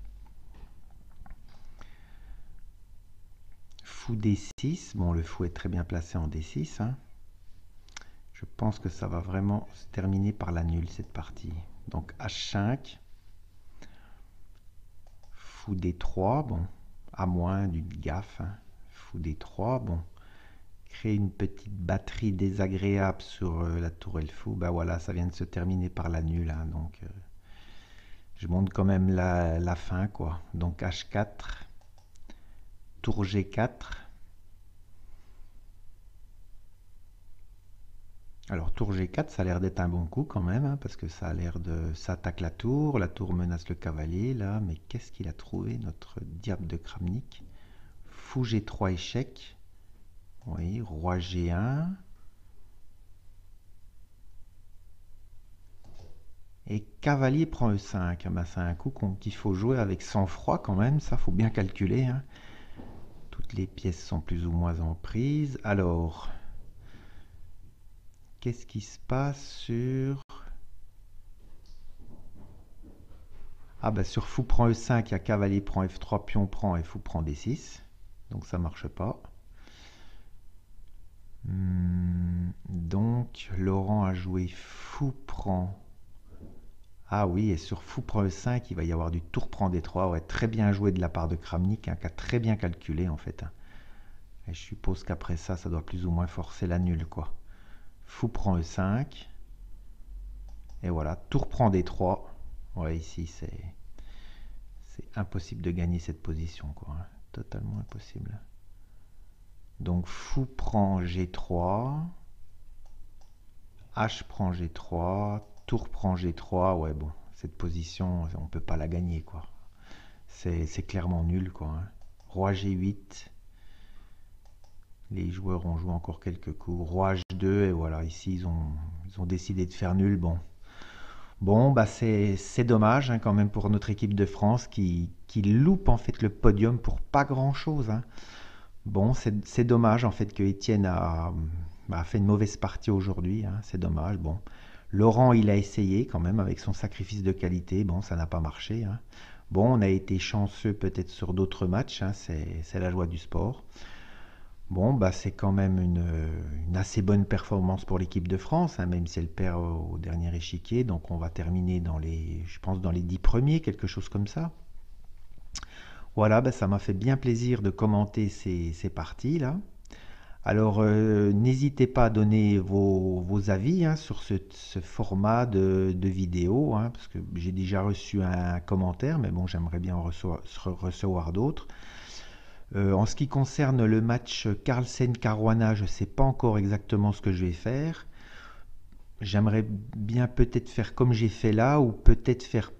Speaker 1: Fou D6, bon le fou est très bien placé en D6, hein. Je pense que ça va vraiment se terminer par la nulle cette partie. Donc H5, fou D3, bon, à moins d'une gaffe, hein. Fou D3, bon, créer une petite batterie désagréable sur la tour et le fou, ben voilà, ça vient de se terminer par la nulle, hein. Donc je montre quand même la fin, quoi. Donc H4, tour G4. Alors tour G4, ça a l'air d'être un bon coup quand même, hein, parce que ça a l'air de... Ça attaque la tour menace le cavalier, là, mais qu'est-ce qu'il a trouvé, notre diable de Kramnik? Fou G3 échec, oui, roi G1, et cavalier prend E5, ben, c'est un coup qu'il faut jouer avec sang-froid quand même, ça faut bien calculer, hein. Toutes les pièces sont plus ou moins en prise, alors... Qu'est-ce qui se passe sur... Ah bah sur fou prend E5, il y a cavalier prend F3, pion prend et fou prend D6. Donc ça marche pas. Donc Laurent a joué fou prend... Ah oui, et sur fou prend E5, il va y avoir du tour prend D3. Ouais, très bien joué de la part de Kramnik, hein, qui a très bien calculé en fait, hein. Et je suppose qu'après ça, ça doit plus ou moins forcer la nulle, quoi. Fou prend E5. Et voilà, tour prend D3. Ouais, ici c'est impossible de gagner cette position, quoi, hein. Totalement impossible. Donc fou prend G3, H prend G3, tour prend G3. Ouais, bon, cette position, on peut pas la gagner, quoi. C'est clairement nul, quoi, hein. Roi G8. Les joueurs ont joué encore quelques coups. Roi H2, et voilà, ici ils ont décidé de faire nul. Bon, bah c'est dommage, hein, quand même pour notre équipe de France qui loupe en fait le podium pour pas grand-chose, hein. Bon, c'est dommage en fait que Étienne a fait une mauvaise partie aujourd'hui, hein, c'est dommage. Bon, Laurent, il a essayé quand même avec son sacrifice de qualité. Bon, ça n'a pas marché, hein. Bon, on a été chanceux peut-être sur d'autres matchs, hein, c'est la joie du sport. Bon, bah c'est quand même une assez bonne performance pour l'équipe de France, hein, même si elle perd au dernier échiquier. Donc on va terminer dans les, je pense, dans les 10 premiers, quelque chose comme ça. Voilà, bah, ça m'a fait bien plaisir de commenter ces parties-là. Alors, n'hésitez pas à donner vos avis, hein, sur ce format de vidéo, hein, parce que j'ai déjà reçu un commentaire, mais bon, j'aimerais bien en recevoir d'autres. En ce qui concerne le match Carlsen-Caruana, je ne sais pas encore exactement ce que je vais faire. J'aimerais bien peut-être faire comme j'ai fait là, ou peut-être faire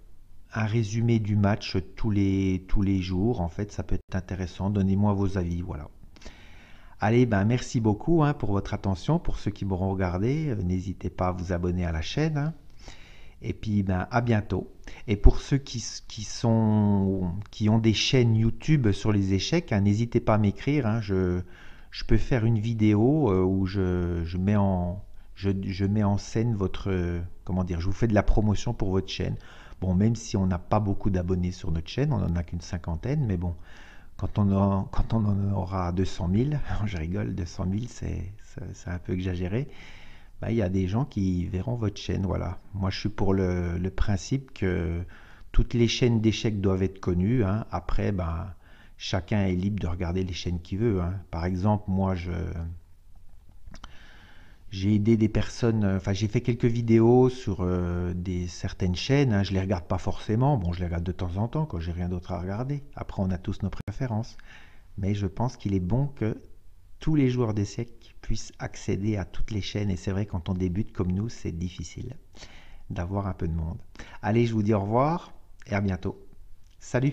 Speaker 1: un résumé du match tous les jours. En fait, ça peut être intéressant. Donnez-moi vos avis, voilà. Allez, ben merci beaucoup, hein, pour votre attention. Pour ceux qui m'auront regardé, n'hésitez pas à vous abonner à la chaîne, hein. Et puis, ben, à bientôt. Et pour ceux qui ont des chaînes YouTube sur les échecs, hein, n'hésitez pas à m'écrire, hein. Je peux faire une vidéo où je mets en scène votre... comment dire, je vous fais de la promotion pour votre chaîne. Bon, même si on n'a pas beaucoup d'abonnés sur notre chaîne, on n'en a qu'une cinquantaine, mais bon, quand on en aura 200 000, je rigole, 200 000, c'est un peu exagéré. Bah, il y a des gens qui verront votre chaîne, voilà. Moi, je suis pour le principe que toutes les chaînes d'échecs doivent être connues, hein. Après, bah, chacun est libre de regarder les chaînes qu'il veut, hein. Par exemple, moi, j'ai aidé des personnes, enfin, j'ai fait quelques vidéos sur certaines chaînes, hein. Je les regarde pas forcément, bon, je les regarde de temps en temps quand j'ai rien d'autre à regarder. Après, on a tous nos préférences. Mais je pense qu'il est bon que tous les joueurs d'échecs puissent accéder à toutes les chaînes. Et c'est vrai, quand on débute comme nous, c'est difficile d'avoir un peu de monde. Allez, je vous dis au revoir et à bientôt. Salut!